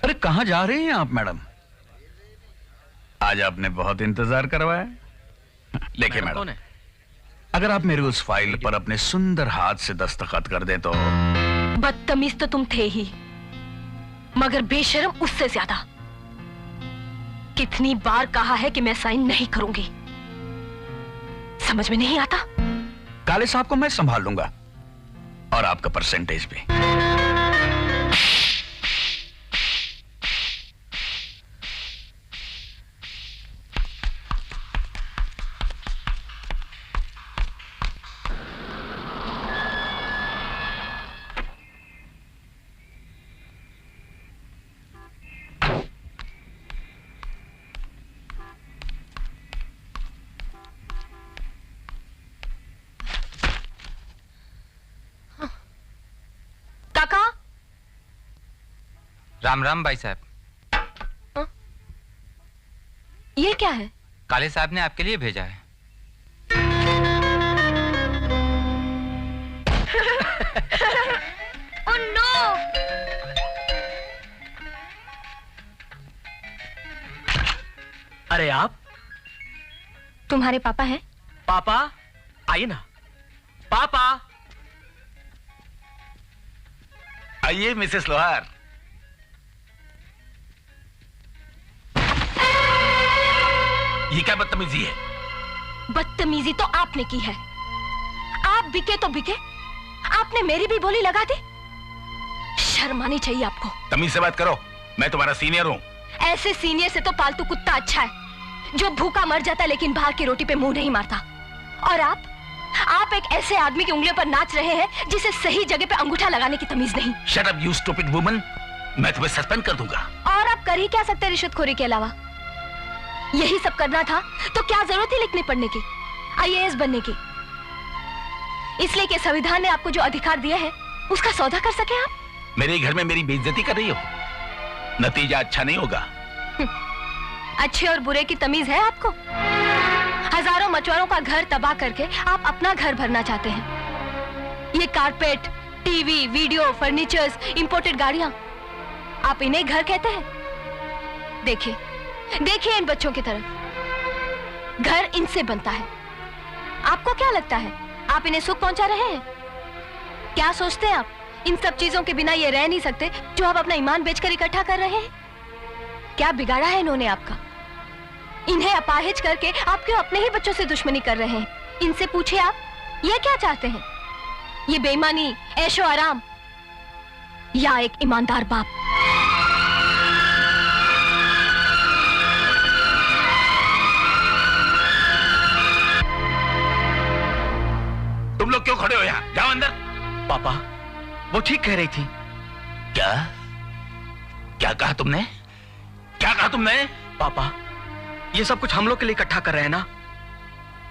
अरे कहां जा रही हैं आप मैडम? आज आपने बहुत इंतजार करवाया। देखिए मैडम, अगर आप मेरी उस फाइल पर अपने सुंदर हाथ से दस्तखत कर दें तो। बदतमीज तो तुम थे ही, मगर बेशर्म उससे ज्यादा। कितनी बार कहा है कि मैं साइन नहीं करूंगी, समझ में नहीं आता? काले साहब को मैं संभाल लूंगा, और आपका परसेंटेज भी। राम राम भाई साहब। ये क्या है? काले साहब ने आपके लिए भेजा है। Oh no! अरे आप तुम्हारे पापा हैं? पापा आइए ना। पापा आइए मिसेस लोहार। ये क्या बदतमीजी है? बदतमीजी तो आपने की है। आप बिके तो बिके, आपने मेरी भी बोली लगा दी। शर्म आनी चाहिए आपको। तमीज से बात करो, मैं तुम्हारा सीनियर हूँ। ऐसे सीनियर से तो पालतू कुत्ता अच्छा है, जो भूखा मर जाता लेकिन बाहर की रोटी पे मुंह नहीं मारता। और आप एक ऐसे आदमी की उंगलियों पर नाच रहे हैं जिसे सही जगह पे अंगूठा लगाने की तमीज नहीं। Shut up you stupid woman, मैं तुम्हें सस्पेंड कर दूंगा। और आप कर ही क्या सकते हैं रिश्वतखोरी के अलावा? यही सब करना था तो क्या जरूरत है लिखने पढ़ने की, IAS बनने की? इसलिए कि संविधान ने आपको जो अधिकार दिए हैं उसका सौदा कर सके आप? मेरे घर में मेरी बेइज्जती कर रही हो, नतीजा अच्छा नहीं होगा। अच्छे और बुरे की तमीज है आपको? हजारों मचवारों का घर तबाह करके आप अपना घर भरना चाहते हैं। ये carpet, TV, video, furnitures, imported गाड़ियां, आप इन्हें घर कहते हैं? देखिए इन बच्चों की तरफ, घर इनसे बनता है। आपको क्या लगता है आप इन्हें सुख पहुंचा रहे हैं? क्या सोचते हैं आप इन सब चीजों के बिना ये रह नहीं सकते जो आप अपना ईमान बेचकर इकट्ठा कर रहे हैं? क्या बिगाड़ा है इन्होंने आपका? इन्हें अपाहिज करके आप क्यों अपने ही बच्चों से दुश्मनी कर रहे हैं? इनसे पूछिए आप ये क्या चाहते हैं? ये बेईमानी, ऐशो आराम, या एक ईमानदार बाप? तुम लोग क्यों खड़े हो यहाँ? जाओ अंदर। पापा वो ठीक कह रही थी। क्या क्या कहा तुमने? क्या कहा तुमने? पापा ये सब कुछ हम लोग के लिए इकट्ठा कर रहे हैं ना,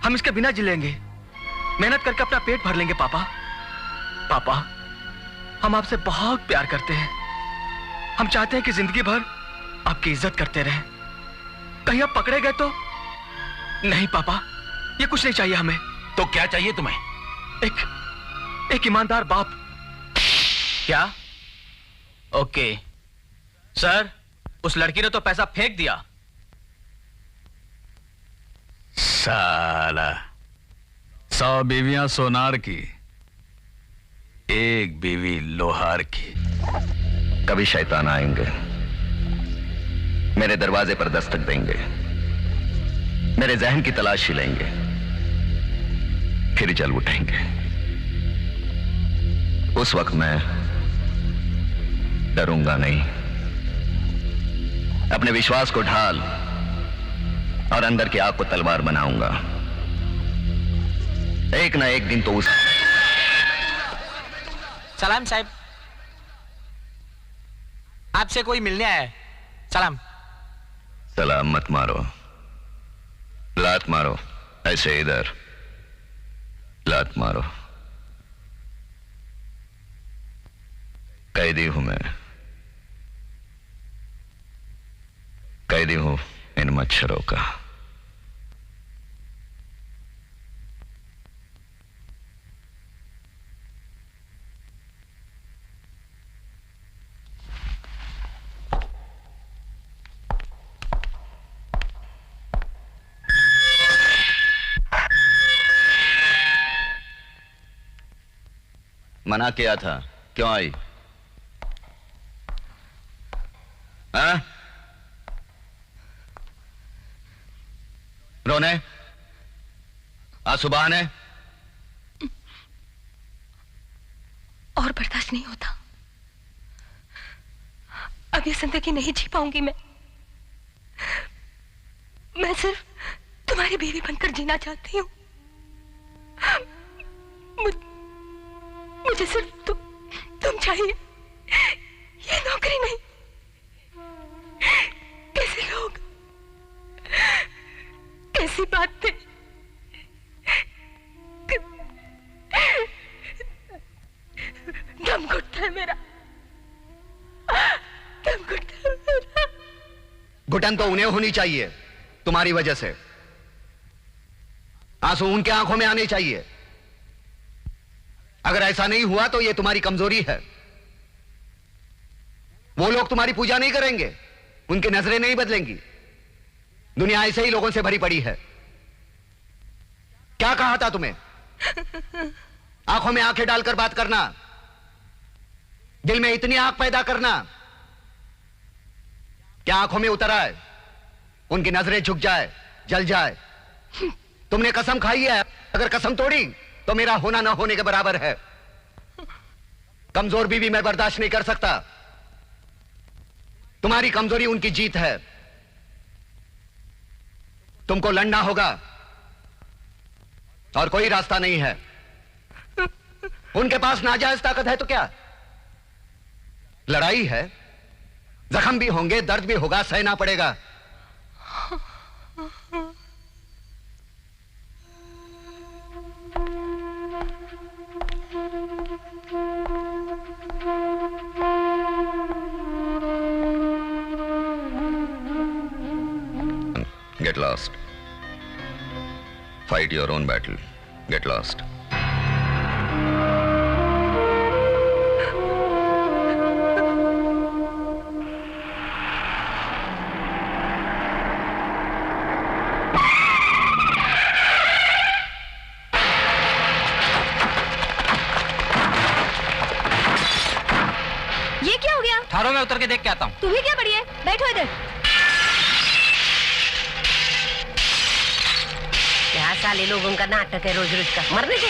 हम इसके बिना जी लेंगे, मेहनत करके अपना पेट भर लेंगे। पापा हम आपसे बहुत प्यार करते हैं, हम चाहते हैं कि जिंदगी भर आपकी इज्जत करते रहें। कहीं आप पकड़े गए तो? नहीं पापा, ये कुछ नहीं चाहिए हमें। तो क्या चाहिए तुम्हें? एक ईमानदार बाप। क्या? ओके सर, उस लड़की ने तो पैसा फेंक दिया। साला 100 बीवियां सोनार की, एक बीवी लोहार की। कभी शैतान आएंगे, मेरे दरवाजे पर दस्तक देंगे, मेरे जहन की तलाशी लेंगे, फिर जल उठेंगे। उस वक्त मैं डरूंगा नहीं, अपने विश्वास को ढाल और अंदर की आग को तलवार बनाऊंगा। एक ना एक दिन तो सलाम साहब, आपसे कोई मिलने आया है। सलाम। सलाम मत मारो, लात मारो। ऐसे इधर लात मारो। कैदी हूं मैं, कैदी हूं इन मच्छरों का। मना किया था, क्यों आई? हाँ? रोने? आंसू बहाने? और बर्दाश्त नहीं होता। अब ये जिंदगी नहीं जी पाऊंगी मैं सिर्फ तुम्हारी बीवी बनकर जीना चाहती हूँ। मुझे सिर्फ तुम चाहिए, ये नौकरी नहीं। कैसे लोग, कैसी बातें। दम घुटता है मेरा, दम घुटता है मेरा। घुटन तो उन्हें होनी चाहिए तुम्हारी वजह से। आंसू उनके आंखों में आने चाहिए। अगर ऐसा नहीं हुआ तो यह तुम्हारी कमजोरी है। वो लोग तुम्हारी पूजा नहीं करेंगे, उनकी नजरें नहीं बदलेंगी। दुनिया ऐसे ही लोगों से भरी पड़ी है। क्या कहा था तुम्हें? आंखों में आंखें डालकर बात करना, दिल में इतनी आग पैदा करना, क्या आंखों में उतर आए, उनकी नजरें झुक जाए, जल जाए। तुमने कसम खाई है, अगर कसम तोड़ी तो मेरा होना ना होने के बराबर है। कमजोर बीवी मैं बर्दाश्त नहीं कर सकता। तुम्हारी कमजोरी उनकी जीत है। तुमको लड़ना होगा और कोई रास्ता नहीं है। उनके पास नाजायज ताकत है तो क्या? लड़ाई है, जख्म भी होंगे, दर्द भी होगा, सहना पड़ेगा। Get lost. Fight your own battle. Get lost. ये क्या हो गया? थारों में उतर के देख के आता हूँ। तू भी क्या बड़ी है? बैठो इधर। क्या साले लोगों का नाटक है रोज रोज का, मरने दे।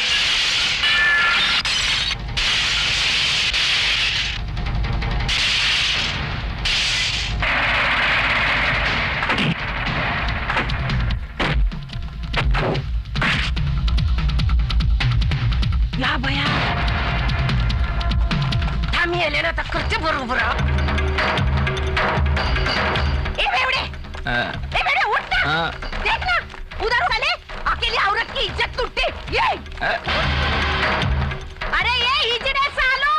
या भैया थांब, ये लेना तर करते बरोबर। ए बेवड़े उठ ना, देख ना उधर साले अकेली औरत की इज्जत टूटी। ये अरे ये हिजड़े सालो,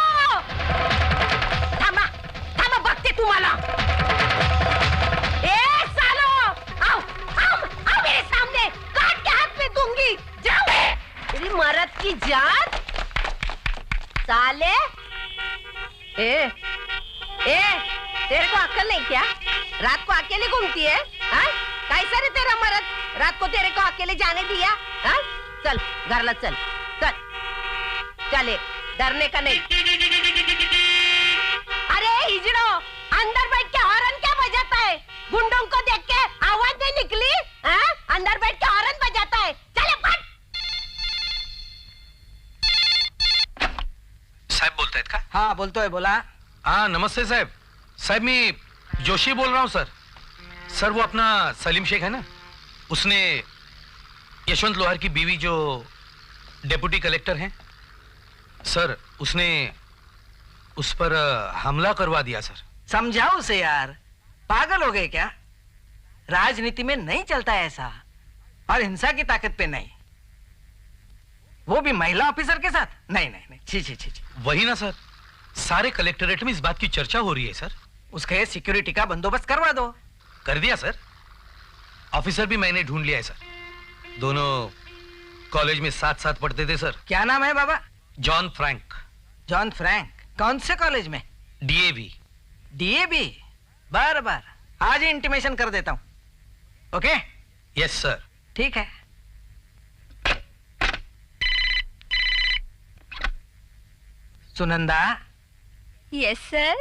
थांबा थांबा, बघते तुम्हाला। ए सालो, आओ आओ आओ मेरे सामने, काट के हाथ में दूंगी। जाओ तेरी मर्द की जात साले। ए तेरे को अक्ल नहीं क्या? रात को अकेले घूमती है? कैसा रे तेरा मर्द, रात को तेरे को अकेले जाने दिया? हाँ? चल घर चल चल, चले, डरने का नहीं। अरे हिजड़ो, अंदर बैठ के हॉर्न क्या बजाता है? गुंडों को देख के आवाज नहीं निकली? हाँ? अंदर बैठ के हॉर्न बजाता है। चले फट। साहब बोलते हैं का? हाँ बोलतो है, बोला। हाँ नमस्ते साहब। साहब मैं जोशी बोल रहा हूँ सर। सर वो अपना सलीम शेख है ना, उसने यशवंत लोहार की बीवी जो डेप्यूटी कलेक्टर हैं सर, उसने उस पर हमला करवा दिया सर। समझाओ उसे यार, पागल हो गए क्या? राजनीति में नहीं चलता ऐसा, और हिंसा की ताकत पे नहीं, वो भी महिला ऑफिसर के साथ। नहीं नहीं नहीं, छी छी छी छी। वही ना सर, सारे कलेक्टरेट में इस बात की चर्चा हो रही है सर। उसके सिक्योरिटी का बंदोबस्त करवा दो। कर दिया सर, ऑफिसर भी मैंने ढूंढ लिया है सर। दोनों कॉलेज में साथ साथ पढ़ते थे सर। क्या नाम है बाबा? John Frank. John Frank? कौन से कॉलेज में? डीएवी। डीएवी? बार बार आज ही इंटीमेशन कर देता हूं। ओके? Yes sir. ठीक है। सुनंदा। Yes sir.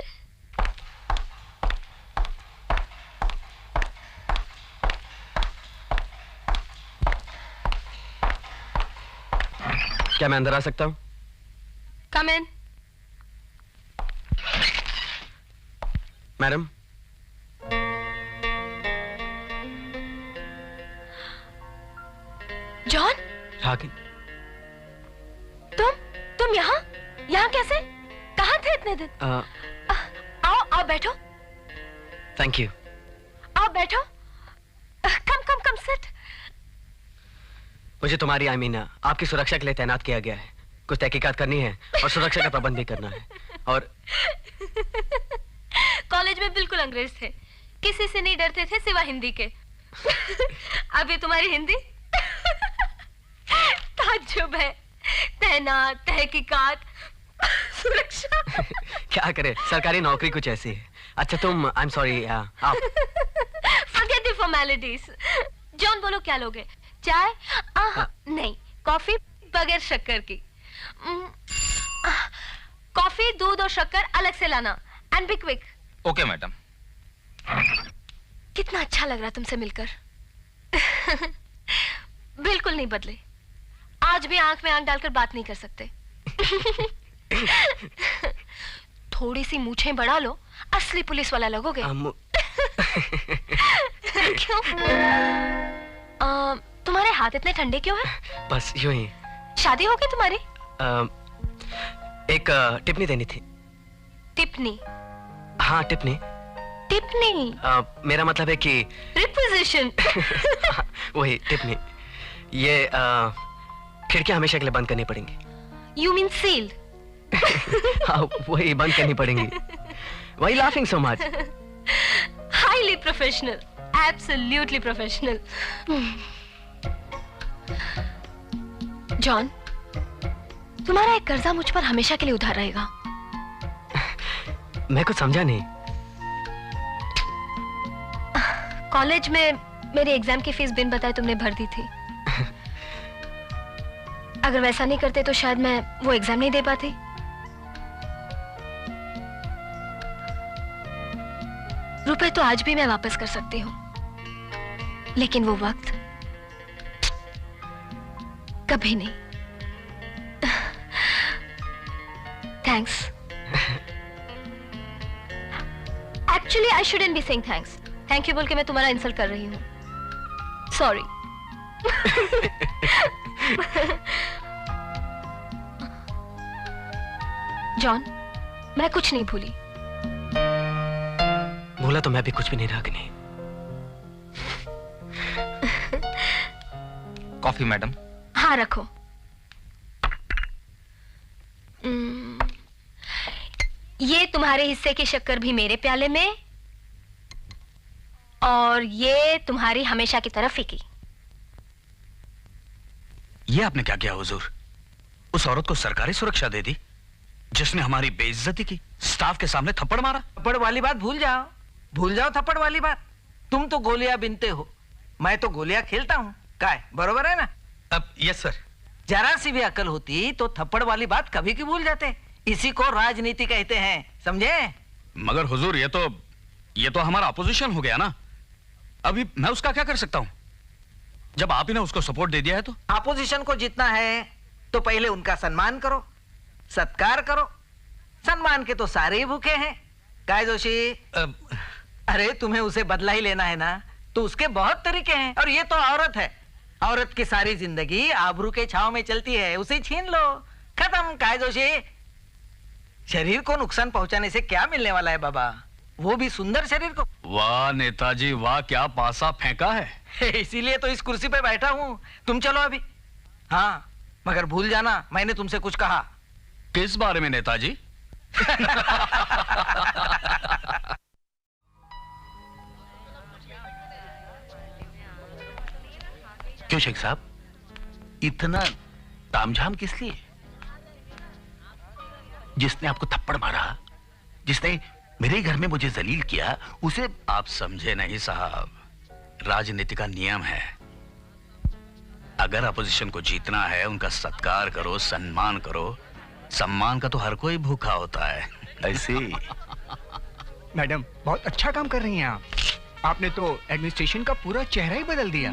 क्या मैं अंदर आ सकता हूं? Come in. Madam. John? Ragi. तुम यहाँ कैसे? कहाँ थे इतने दिन? आओ बैठो। Thank you. आओ बैठो। Come sit. मुझे तुम्हारी आपकी सुरक्षा के लिए तैनात किया गया है। कुछ तहकीकात करनी है और सुरक्षा का प्रबंध भी करना है। और कॉलेज में बिल्कुल अंग्रेज थे, किसी से नहीं डरते थे सिवा हिंदी के। अभी तुम्हारी हिंदी ताज्जुब है। तैनात, तहकीकात, सुरक्षा। क्या करे, सरकारी नौकरी कुछ ऐसी है। अच्छा तुम, आई एम सॉरी, आप फॉरगेट द फॉर्मेलिटीज। जॉन बोलो क्या लोगे? चाय? नहीं, कॉफी बगैर शक्कर की। कॉफी, दूध और शक्कर अलग से लाना। And be quick. Okay madam. कितना अच्छा लग रहा है तुमसे मिलकर। बिल्कुल नहीं बदले। आज भी आंख में आंख डालकर बात नहीं कर सकते। थोड़ी सी मूछें बढ़ा लो, असली पुलिस वाला लगोगे। क्यों? तुम्हारे हाथ इतने ठंडे क्यों हैं? बस यूं ही। शादी हो गई तुम्हारी? एक टिप्पणी देनी थी। टिप्पणी? हाँ टिप्पणी। टिप्पणी? मेरा मतलब है कि रिक्विजिशन। वही टिप्पणी। ये खिड़कियां हमेशा के लिए बंद करनी पड़ेंगी। You mean sealed? हाँ वही बंद करनी पड़ेंगी। Why laughing so much? Highly professional, absolutely professional. John, तुम्हारा एक कर्जा मुझ पर हमेशा के लिए उधार रहेगा। मैं कुछ समझा नहीं। कॉलेज में मेरे एग्जाम की फीस बिन बताए तुमने भर दी थी। अगर वैसा नहीं करते तो शायद मैं वो एग्जाम नहीं दे पाती। रुपए तो आज भी मैं वापस कर सकती हूँ, लेकिन वो वक्त कभी नहीं। Thanks. Actually I shouldn't be saying thanks. Thank you बोल के मैं तुम्हारा इंसल्ट कर रही हूँ। सॉरी। जॉन, मैं कुछ नहीं भूली। भूला तो मैं भी कुछ भी नहीं, रागिनी। Coffee madam. हाँ रखो। ये तुम्हारे हिस्से की शक्कर भी मेरे प्याले में, और ये तुम्हारी हमेशा की तरह फीकी। ये आपने क्या किया हुजूर? उस औरत को सरकारी सुरक्षा दे दी जिसने हमारी बेइज्जती की, स्टाफ के सामने थप्पड़ मारा। थप्पड़ वाली बात भूल जाओ थप्पड़ वाली बात। तुम तो गोलियां बिनते हो, मैं तो गोलियां खेलता हूँ। काय बरोबर है ना? अब यस सर। जरा सी भी अकल होती तो थप्पड़ वाली बात कभी की भूल जाते। इसी को राजनीति कहते हैं, समझे? मगर हुजूर ये तो हमारा अपोजिशन हो गया ना। अभी मैं उसका क्या कर सकता हूँ जब आप ही ने उसको सपोर्ट दे दिया है? तो अपोजिशन को जितना है तो पहले उनका सम्मान करो, सत्कार करो। सम्मान के तो सारे ही भूखे हैं। काय जोशी? अरे तुम्हें उसे बदला ही लेना है ना, तो उसके बहुत तरीके हैं। और ये तो औरत है, औरत की सारी जिंदगी आबरू के छांव में चलती है, उसे छीन लो, खत्म। काय जोशी? शरीर को नुकसान पहुंचाने से क्या मिलने वाला है बाबा, वो भी सुंदर शरीर को। वाह नेताजी वाह, क्या पासा फेंका है। इसीलिए तो इस कुर्सी पे बैठा हूँ। तुम चलो अभी। हाँ, मगर भूल जाना मैंने तुमसे कुछ कहा। किस बारे में नेताजी? क्यों शेख साहब, इतना तामझाम किस लिए? जिसने आपको थप्पड़ मारा, जिसने मेरे घर में मुझे जलील किया, उसे आप समझे नहीं साहब, राजनीति का नियम है। अगर अपोजिशन को जीतना है, उनका सत्कार करो, सम्मान करो। सम्मान का तो हर कोई भूखा होता है। ऐसे मैडम बहुत अच्छा काम कर रही हैं आप। आपने तो एडमिनिस्ट्रेशन का पूरा चेहरा ही बदल दिया।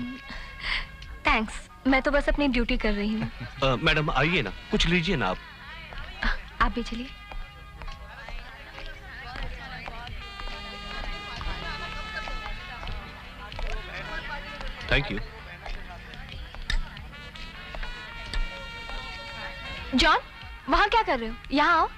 थैंक्स, मैं तो बस अपनी ड्यूटी कर रही हूँ। मैडम आइए ना, कुछ लीजिए ना आप भी चलिए। Thank you. जॉन, वहां क्या कर रहे हो? यहाँ आओ।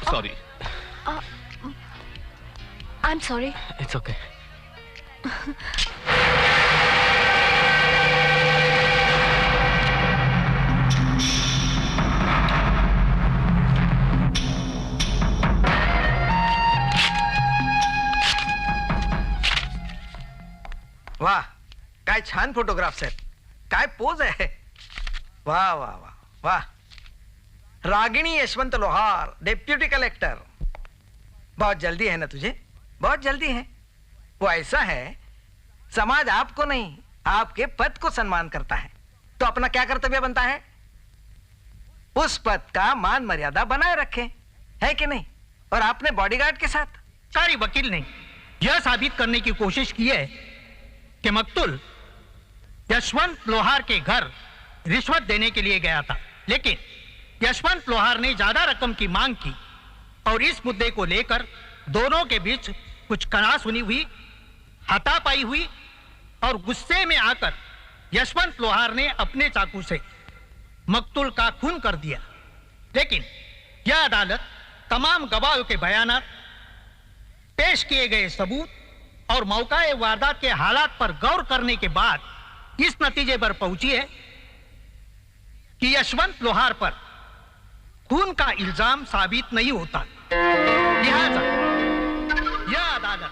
Sorry. I am sorry. It's okay. वाह, काय छान फोटोग्राफ्स आहेत, काय पोज आहे। वाह वाह वाह वाह। रागिणी यशवंत लोहार, डेप्यूटी कलेक्टर। बहुत जल्दी है ना तुझे, बहुत जल्दी है। वो ऐसा है, समाज आपको नहीं आपके पद को सम्मान करता है, तो अपना क्या कर्तव्य बनता है? उस पद का मान मर्यादा बनाए रखें, है कि नहीं? और आपने बॉडीगार्ड के साथ सारी वकील ने यह साबित करने की कोशिश की है कि मकतूल यशवंत लोहार के घर रिश्वत देने के लिए गया था, लेकिन यशवंत लोहार ने ज्यादा रकम की मांग की और इस मुद्दे को लेकर दोनों के बीच कुछ कनासुनी हुई, हाथापाई हुई और गुस्से में आकर यशवंत लोहार ने अपने चाकू से मकतूल का खून कर दिया। लेकिन यह अदालत तमाम गवाहों के बयान, पेश किए गए सबूत और मौका-ए वारदात के हालात पर गौर करने के बाद इस नतीजे पर पहुंची है कि यशवंत लोहार पर खून का इल्जाम साबित नहीं होता। लिहाजा यह अदालत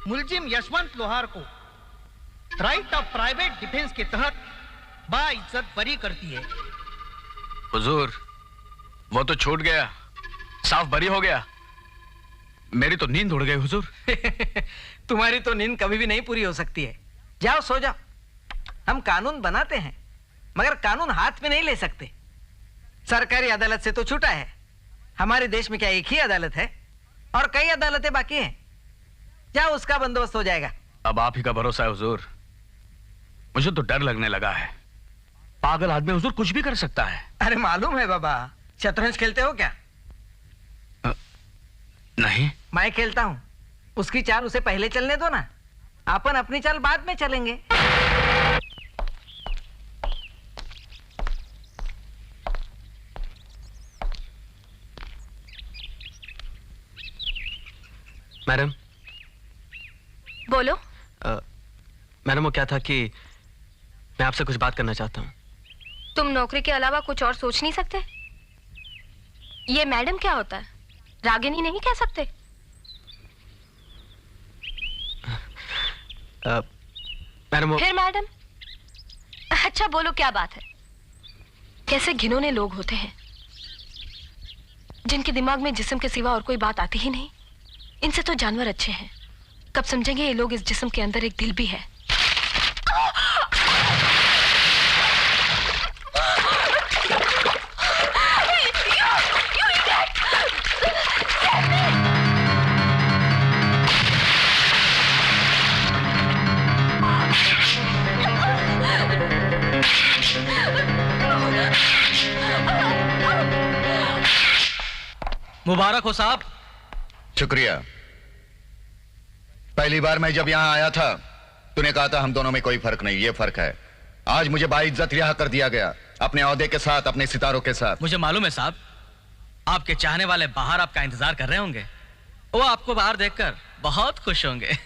मुलजिम यशवंत लोहार को राइट ऑफ प्राइवेट डिफेंस के तहत बाइज्जत बरी करती है। हुजूर, वो तो छूट गया, साफ बरी हो गया। मेरी तो नींद उड़ गई हुजूर। तुम्हारी तो नींद कभी भी नहीं पूरी हो सकती है। जाओ सो जाओ। हम कानून बनाते हैं मगर कानून हाथ में नहीं ले सकते। सरकारी अदालत से तो छूटा है। हमारे देश में क्या एक ही अदालत है और कई अदालतें बाकी हैं। जाओ, उसका बंदोबस्त हो जाएगा। अब आप ही का भरोसा है हुजूर। मुझे तो डर लगने लगा है। पागल आदमी हुजूर कुछ भी कर सकता है। अरे मालूम है बाबा। शतरंज खेलते हो क्या? नहीं। मैं खेलता हूं। उसकी चाल उसे पहले चलने दो ना, अपन अपनी चाल बाद में चलेंगे। मैडम। बोलो। मैडम, वो क्या था कि मैं आपसे कुछ बात करना चाहता हूँ। तुम नौकरी के अलावा कुछ और सोच नहीं सकते? ये मैडम क्या होता है? रागिनी नहीं कह सकते? मैडम फिर मैडम? अच्छा बोलो, क्या बात है? कैसे घिनौने लोग होते हैं जिनके दिमाग में जिस्म के सिवा और कोई बात आती ही नहीं। इनसे तो जानवर अच्छे हैं। कब समझेंगे ये लोग इस जिस्म के अंदर एक दिल भी है। मुबारक हो साहब। शुक्रिया। पहली बार मैं जब यहां आया था तूने कहा था हम दोनों में कोई फर्क नहीं, ये फर्क है। आज मुझे बाइज्जत रिहा कर दिया गया, अपने ओहदे के साथ, अपने सितारों के साथ। मुझे मालूम है साहब, आपके चाहने वाले बाहर आपका इंतजार कर रहे होंगे। वो आपको बाहर देखकर बहुत खुश होंगे।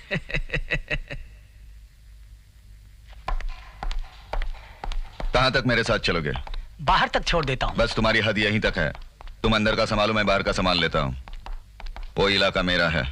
कहां तक मेरे साथ चलोगे? बाहर तक छोड़ देता हूं। बस तुम्हारी हद यहीं तक है। तुम अंदर का संभालो, मैं बाहर का संभाल लेता हूं। वो इलाका मेरा है।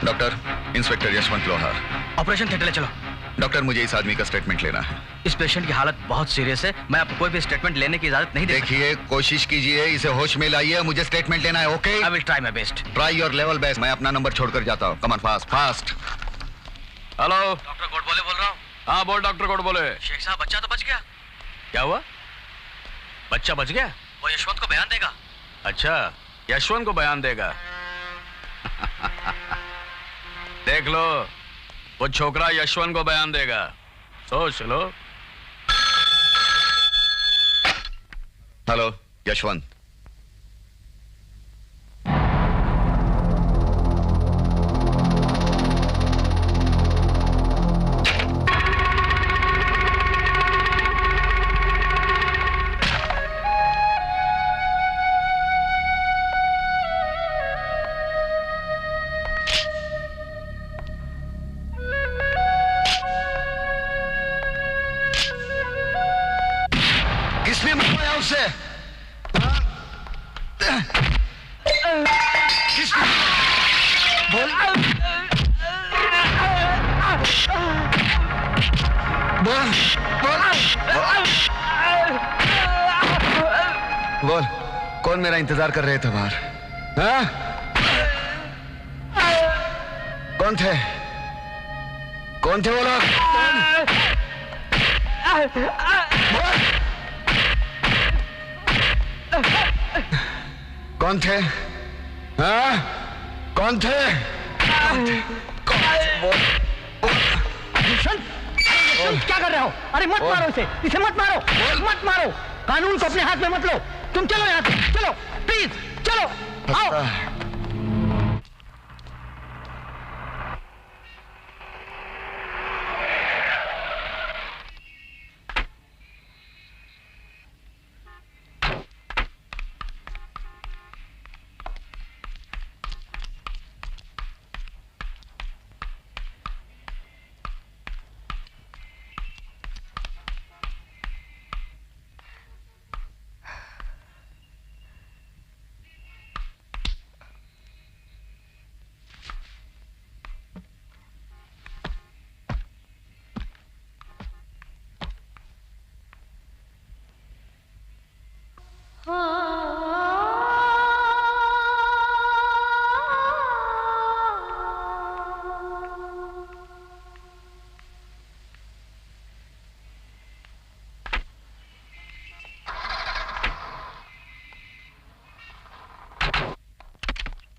डॉक्टर, इंस्पेक्टर यशवंत लोहार। ऑपरेशन थिएटर ले चलो। डॉक्टर, मुझे इस आदमी का स्टेटमेंट लेना है। इस पेशेंट की हालत बहुत सीरियस है, मैं आपको कोई भी स्टेटमेंट लेने की इजाजत नहीं दे सकता। देखिए, कोशिश कीजिए, इसे होश में लाइए, मुझे स्टेटमेंट लेना है। Okay? I will try my best. Try your level best. मैं अपना नंबर छोड़कर जाता हूँ। Come on, fast fast. Hello, doctor Godbole बोल रहा हूँ। हाँ बोल डॉक्टर गोडबोले। शेख साहब, बच्चा तो बच गया। क्या हुआ? बच्चा बच गया? वो यशवंत को बयान देगा। अच्छा, यशवंत को बयान देगा। देख लो, वो छोकरा यशवंत को बयान देगा। सोच लो। हेलो यशवंत। किसने मरवाया उसे? किसने? बोल बोल बोल बोल। कौन मेरा इंतजार कर रहे थे बाहर? हाँ? कौन थे? कौन थे वो लोग? कौन थे? हाँ? कौन थे? क्या कर रहे हो? अरे मत मारो इसे मत मारो, मत मारो। कानून को अपने हाथ में मत लो। तुम चलो यहाँ से, चलो प्लीज, चलो आओ।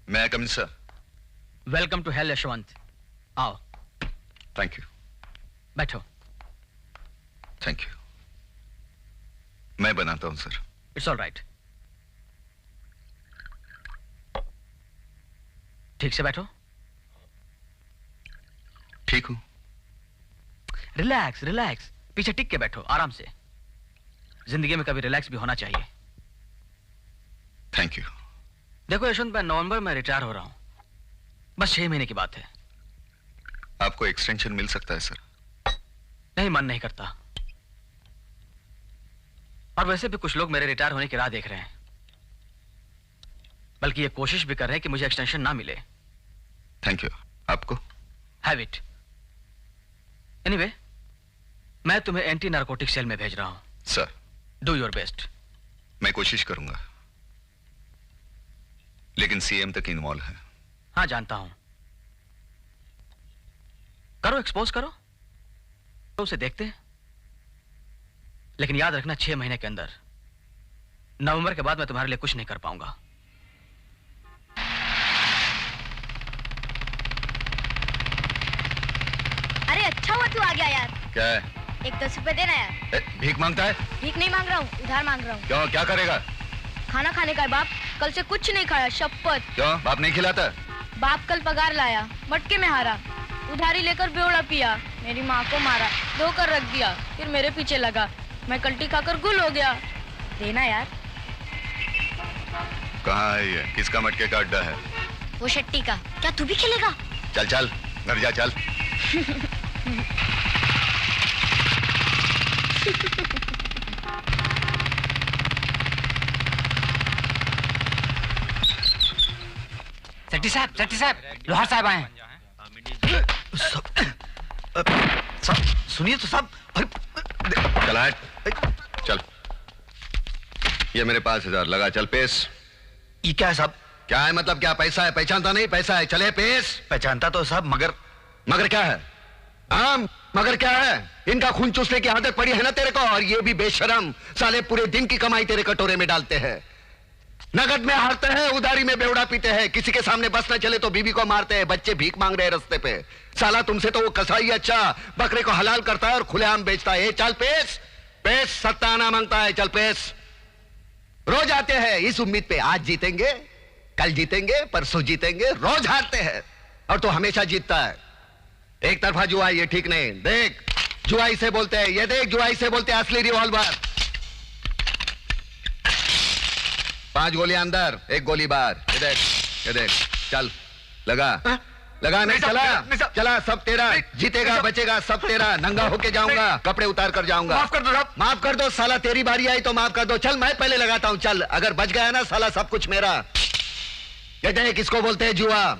मैं come sir. Welcome to hell Yashwant. आओ। Thank you. बैठो। Thank you. मैं बनाता हूं सर। It's all right. ठीक से बैठो। ठीक हूं। रिलैक्स रिलैक्स, पीछे टिक के बैठो, आराम से। जिंदगी में कभी रिलैक्स भी होना चाहिए। Thank you. देखो यशवंत, मैं नवंबर में रिटायर हो रहा हूं, बस 6 महीने की बात है। आपको एक्सटेंशन मिल सकता है सर? नहीं, मन नहीं करता। और वैसे भी कुछ लोग मेरे रिटायर होने की राह देख रहे हैं, बल्कि ये कोशिश भी कर रहे हैं कि मुझे एक्सटेंशन ना मिले। Thank you. आपको? Have it. एनीवे, मैं तुम्हें एंटी नारकोटिक सेल में भेज रहा हूं। Sir, do your best. मैं कोशिश करूंगा, लेकिन सीएम तक इन्वॉल्व है। हाँ, जानता हूं। करो, एक्सपोज करो, तो उसे देखते हैं। लेकिन याद रखना, 6 महीने के अंदर, नवंबर के बाद मैं तुम्हारे लिए कुछ नहीं कर पाऊंगा। अरे अच्छा हुआ तू आ गया यार। क्या है? एक 10 रुपए देना यार। भीख मांगता है? भीख नहीं मांग रहा हूँ, उधार मांग रहा हूँ। क्यों, क्या करेगा? खाना खाने का है बाप, कल से कुछ नहीं खाया, शपथ। क्यों, बाप नहीं खिलाता? बाप कल पगार लाया, मटके में हारा, उधारी लेकर बेवड़ा पिया, मेरी माँ को मारा, धोकर रख दिया, फिर मेरे पीछे लगा, मैं कल्टी खाकर गुल हो गया। देना यार। कहाँ है ये? किसका मटके का अड्डा है? वो शट्टी का। क्या तू भी खेलेगा? चल चल, घर जा चल। सेट्टी साहब, लोहार साहब आए हैं। सुनिए तो साहब। चल हट, चल। ये मेरे पास 1000 लगा, चल पेश। ये क्या है साहब? क्या है मतलब? क्या पैसा है? पहचानता नहीं? पैसा है, चले पेश। पहचानता तो साहब, मगर क्या है? मगर क्या है? इनका खून चूसने की आदत पड़ी है ना तेरे को, और ये भी बेशरम साले पूरे दिन की कमाई तेरे कटोरे में डालते हैं। नगद में हारते हैं, उधारी में बेवड़ा पीते हैं, किसी के सामने बस न चले तो बीवी को मारते हैं, बच्चे भीख मांग रहे हैं रास्ते पे। साला तुमसे तो वो कसाई अच्छा बकरे को हलाल करता है और खुलेआम बेचता है। चल पेश, पेश सत्ताना मांगता है, चल पेश। रोज आते हैं इस उम्मीद पे, आज जीतेंगे, कल जीतेंगे, परसों जीतेंगे, रोज हारते हैं और तो हमेशा जीतता है। एक तरफा जुआ, ये ठीक नहीं। देख, जुआई से बोलते हैं, ये देख, जुआई से बोलते हैं असली रिवॉल्वर। 5 गोलियां अंदर, 1 गोली बाहर। ये देख, ये देख, चल लगा। लगा नहीं, चला चला, सब तेरा। जीतेगा बचेगा सब तेरा। नंगा होके जाऊंगा, कपड़े उतार कर जाऊंगा। माफ कर दो साहब। माफ कर दो साला, तेरी बारी आई तो माफ कर दो। चल मैं पहले लगाता हूं, चल। अगर बच गया ना साला, सब कुछ मेरा। ये देख, इसको बोलते हैं जुआ,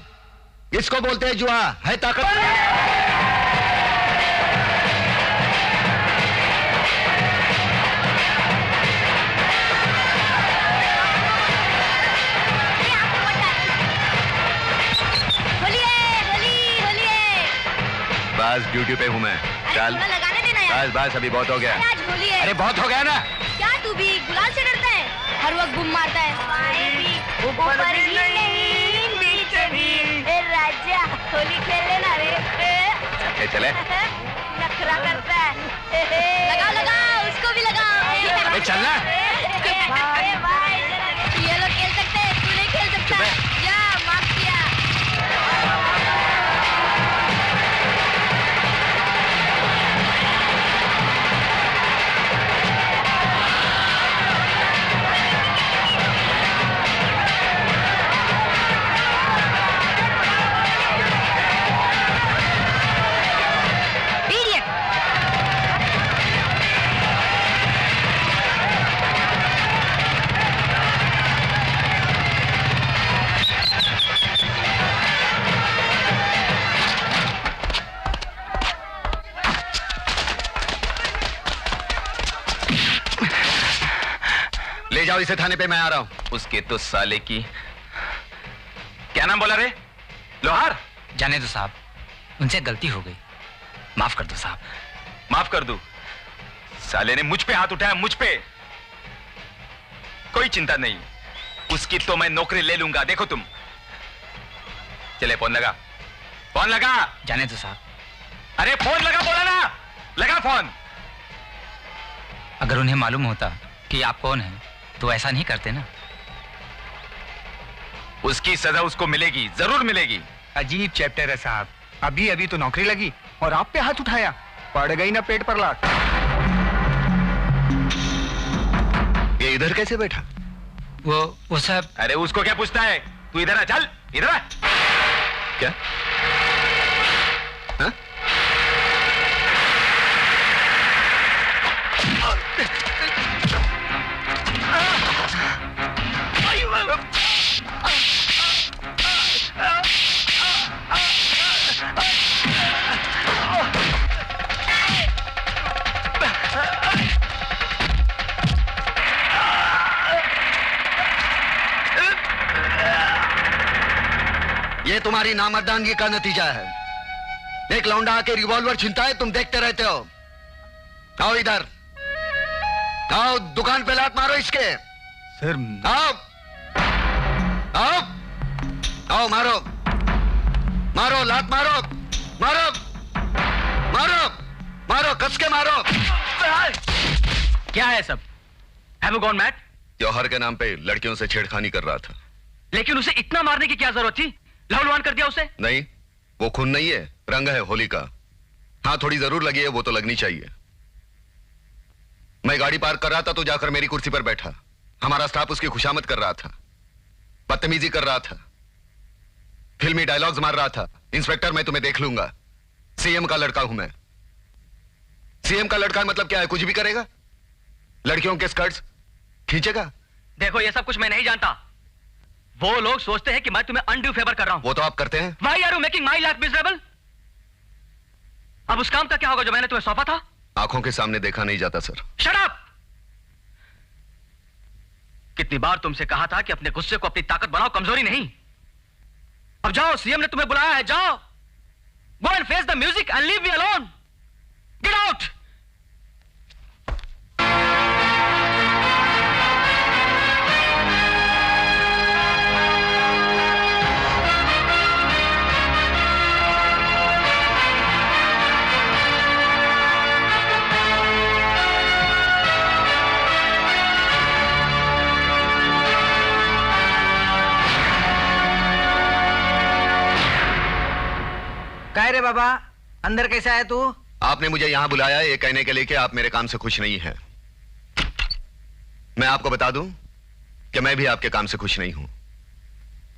इसको बोलते हैं जुआ, है ताकत। बस ड्यूटी पे हूँ मैं, चल। लगाने देना यार। बस अभी बहुत हो गया। आज होली है। अरे बहुत हो गया ना। क्या तू भी गुलाल से डरता है? हर वक्त गुम मारता है। ऊपर भी नहीं, नीचे भी। ए राजा, होली खेल लेना रे। चले। नखरा करता है। लगा लगा, उसको भी लगा। चलना। ये लोग खेल सकते हैं, तू नहीं खेल सकता। जा, माफ किया। ले जाओ इसे थाने पे, मैं आ रहा हूं। उसके तो साले की। क्या नाम बोला रे? लोहार? जाने दो साहब, उनसे गलती हो गई, माफ कर दो साहब। माफ कर दूं? साले ने मुझ पे हाथ उठाया, मुझ पे। कोई चिंता नहीं, उसकी तो मैं नौकरी ले लूंगा, देखो तुम। चले, फोन लगा, फोन लगा। जाने दो साहब। अरे फोन लगा, बोला ना, लगा फोन। अगर उन्हें मालूम होता कि आप कौन हैं तो ऐसा नहीं करते ना। उसकी सजा उसको मिलेगी, जरूर मिलेगी। अजीब चैप्टर है साहब, अभी अभी तो नौकरी लगी और आप पे हाथ उठाया, पड़ गई ना पेट पर लात। ये इधर कैसे बैठा? वो सब। अरे उसको क्या पूछता है, तू इधर आ, चल इधर आ। क्या? हाँ? ये तुम्हारी नामर्दानगी का नतीजा है। एक लौंडा आके रिवॉल्वर छीनता है, तुम देखते रहते हो। आओ इधर, आओ दुकान पे लात मारो इसके। सर आओ आओ आओ, मारो मारो, लात मारो, मारो मारो मारो, कस के मारो। क्या है सब? Have you gone mad? त्योहार के नाम पे लड़कियों से छेड़खानी कर रहा था। लेकिन उसे इतना मारने की क्या जरूरत थी? लहूलुहान कर दिया उसे? नहीं, वो खून नहीं है, रंग है होली का। हाँ, थोड़ी जरूर लगी है, वो तो लगनी चाहिए। मैं गाड़ी पार्क कर रहा था तो जाकर मेरी कुर्सी पर बैठा। हमारा स्टाफ उसकी खुशामद कर रहा था, बदतमीजी कर रहा था, फिल्मी डायलॉग्स मार रहा था। इंस्पेक्टर, मैं तुम्हें देख लूंगा। सीएम का लड़का हूं मैं। सीएम का लड़का मतलब क्या है? कुछ भी करेगा? लड़कियों के स्कर्ट्स खींचेगा? देखो, ये सब कुछ मैं नहीं जानता। वो लोग सोचते हैं कि मैं तुम्हें अनड्यू फेवर कर रहा हूं। वो तो आप करते हैं। Why are you making my life miserable? अब उस काम का क्या होगा जो मैंने तुम्हें सौंपा था? आंखों के सामने देखा नहीं जाता सर। Shut up! कितनी बार तुमसे कहा था कि अपने गुस्से को अपनी ताकत बनाओ, कमजोरी नहीं। अब जाओ, सीएम ने तुम्हें बुलाया है, जाओ। Go and face the music and leave me alone. Get out! काय रे बाबा, अंदर कैसा है तू? आपने मुझे यहां बुलाया है ये कहने के लिए कि आप मेरे काम से खुश नहीं हैं। मैं आपको बता दूं कि मैं भी आपके काम से खुश नहीं हूं।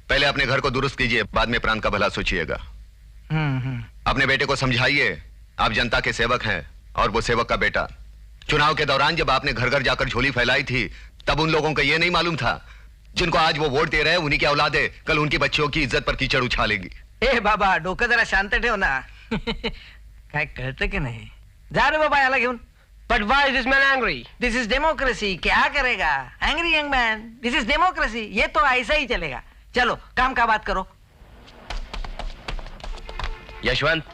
पहले अपने घर को दुरुस्त कीजिए, बाद में प्रांत का भला सोचिएगा। अपने बेटे को समझाइए, आप जनता के सेवक हैं और वो सेवक का बेटा। चुनाव के दौरान जब आपने घर घर जाकर झोली फैलाई थी, तब उन लोगों को यह नहीं मालूम था जिनको आज वो वोट दे रहे हैं उन्हीं की औलादे कल उनकी बच्चियों की इज्जत पर कीचड़ उछालेंगी। ए बाबा, डोकं जरा शांत ठेव ना। काय कळतं की नाही? जा रे बाबा याला घेऊन। But why is this man angry? This is democracy. क्या करेगा? Angry young man, this is democracy. ये तो ऐसा ही चलेगा। चलो काम का बात करो। यशवंत,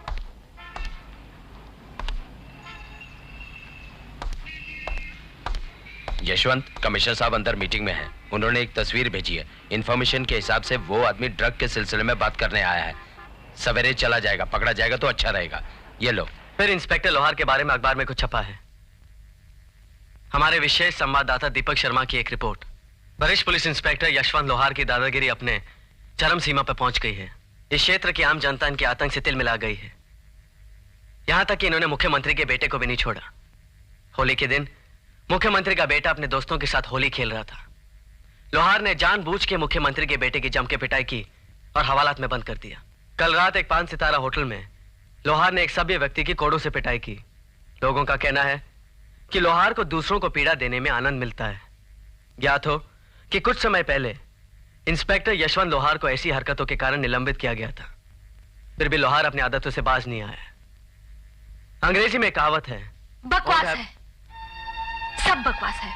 यशवंत, कमिश्नर साहब अंदर मीटिंग में हैं। उन्होंने एक तस्वीर भेजी है। इंफॉर्मेशन के हिसाब से वो आदमी ड्रग के सिलसिले में बात करने आया है। सवेरे चला जाएगा, पकड़ा जाएगा तो अच्छा रहेगा। ये लो। फिर इंस्पेक्टर लोहार के बारे में अखबार में कुछ छपा है। हमारे विशेष संवाददाता दीपक शर्मा की एक रिपोर्ट। वरिष्ठ पुलिस इंस्पेक्टर यशवंत लोहार की दादागिरी अपने चरम सीमा पर पहुंच गई है। इस क्षेत्र की आम जनता इनके आतंक से तिल मिला गई है। यहां तक कि इन्होंने मुख्यमंत्री के बेटे को भी नहीं छोड़ा। होली के दिन मुख्यमंत्री का बेटा अपने दोस्तों के साथ होली खेल रहा था। लोहार ने जानबूझ के मुख्यमंत्री के बेटे की जम के पिटाई की और हवालात में बंद कर दिया। कल रात एक 5 सितारा होटल में लोहार ने एक सभ्य व्यक्ति की कोड़ों से पिटाई की। लोगों का कहना है कि लोहार को दूसरों को पीड़ा देने में आनंद मिलता है। ज्ञात हो कि कुछ समय पहले इंस्पेक्टर यशवंत लोहार को ऐसी हरकतों के कारण निलंबित किया गया था। फिर भी लोहार अपनी आदतों से बाज नहीं आया। अंग्रेजी में कहावत है, बकवास है, सब बकवास है।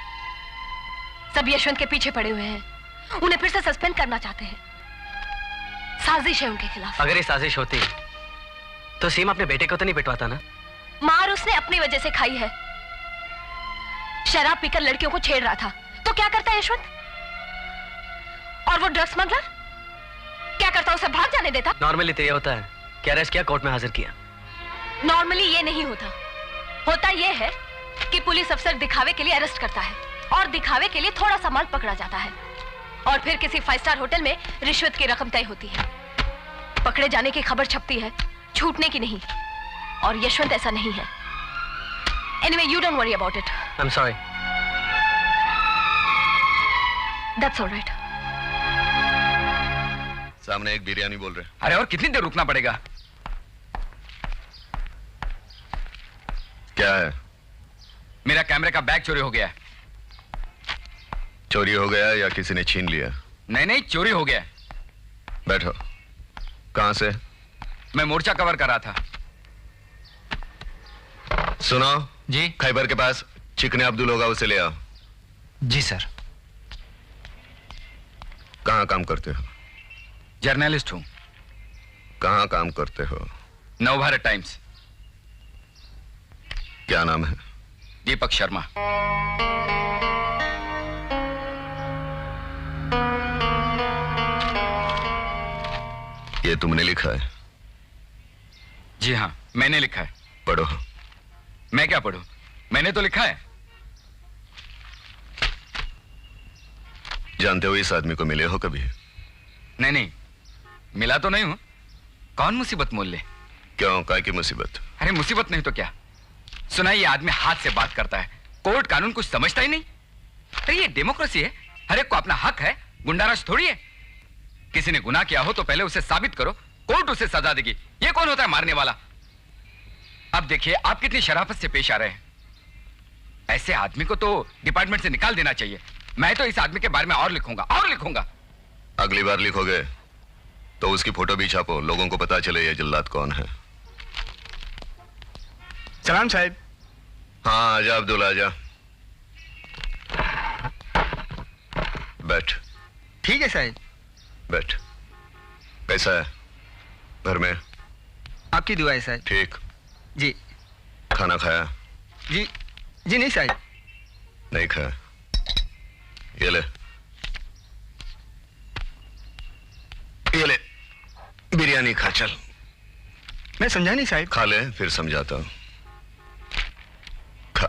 सब यशवंत के पीछे पड़े हुए हैं, उन्हें फिर से सस्पेंड करना चाहते हैं। साजिश है उनके खिलाफ। अगर ये साजिश होती तो सीमा अपने बेटे को तो नहीं पिटवाता ना। मार उसने अपनी वजह से खाई है। शराब पीकर लड़कियों को छेड़ रहा था तो क्या करता है यशवंत? और वो ड्रग्स स्मगलर क्या करता? उसे भाग जाने देता? नॉर्मली तो ये होता है कि अरेस्ट किया, कोर्ट में हाजिर किया। नॉर्मली ये नहीं होता। होता ये है कि पुलिस अफसर दिखावे के लिए अरेस्ट करता है और दिखावे के लिए थोड़ा सा माल पकड़ा जाता है और फिर किसी 5 स्टार होटल में रिश्वत की रकम तय होती है। पकड़े जाने की खबर छपती है, छूटने की नहीं। और यशवंत ऐसा नहीं है। Anyway, you don't worry about it. I'm sorry. That's all right. सामने एक बिरयानी बोल रहे। अरे और कितनी देर रुकना पड़ेगा? क्या है? मेरा कैमरे का बैग चोरी हो गया। चोरी हो गया या किसी ने छीन लिया? नहीं नहीं, चोरी हो गया। बैठो। कहां से? मैं मोर्चा कवर कर रहा था। सुनो जी। खैबर के पास चिकने अब्दुल होगा, उसे ले आओ। जी सर। कहां काम करते हो? जर्नलिस्ट हूं। कहाँ काम करते हो? नवभारत टाइम्स। क्या नाम है? दीपक शर्मा। ये तुमने लिखा है? जी हाँ, मैंने लिखा है। पढ़ो। मैं क्या पढ़ूं? मैंने तो लिखा है। जानते हो इस आदमी को मिले हो कभी? नहीं, मिला तो नहीं हूं। कौन मुसीबत मोल ले? क्यों, काय की मुसीबत? अरे मुसीबत नहीं तो क्या, सुना ये आदमी हाथ से बात करता है, कोर्ट कानून कुछ समझता ही नहीं। अरे ये डेमोक्रेसी है, हर एक को अपना हक है, गुंडाराज थोड़ी है। किसी ने गुनाह किया हो तो पहले उसे साबित करो, कोर्ट उसे सजा देगी। ये कौन होता है मारने वाला? अब देखिए आप कितनी शराफत से पेश आ रहे हैं। ऐसे आदमी को तो डिपार्टमेंट से निकाल देना चाहिए। मैं तो इस आदमी के बारे में और लिखूंगा। अगली बार लिखोगे तो उसकी फोटो भी छापो, लोगों को पता चले ये जल्लाद कौन है। सलाम साहब। हाँ आजा अब्दुल, आजा। बैठ। ठीक है साहब। बैठ। कैसा है घर में? आपकी दुआ है साहब। ठीक। जी। खाना खाया? जी नहीं साहब। नहीं खाया? ये ले बिरयानी खा, चल। मैं समझा नहीं साहब। खा ले फिर समझाता हूं। खा।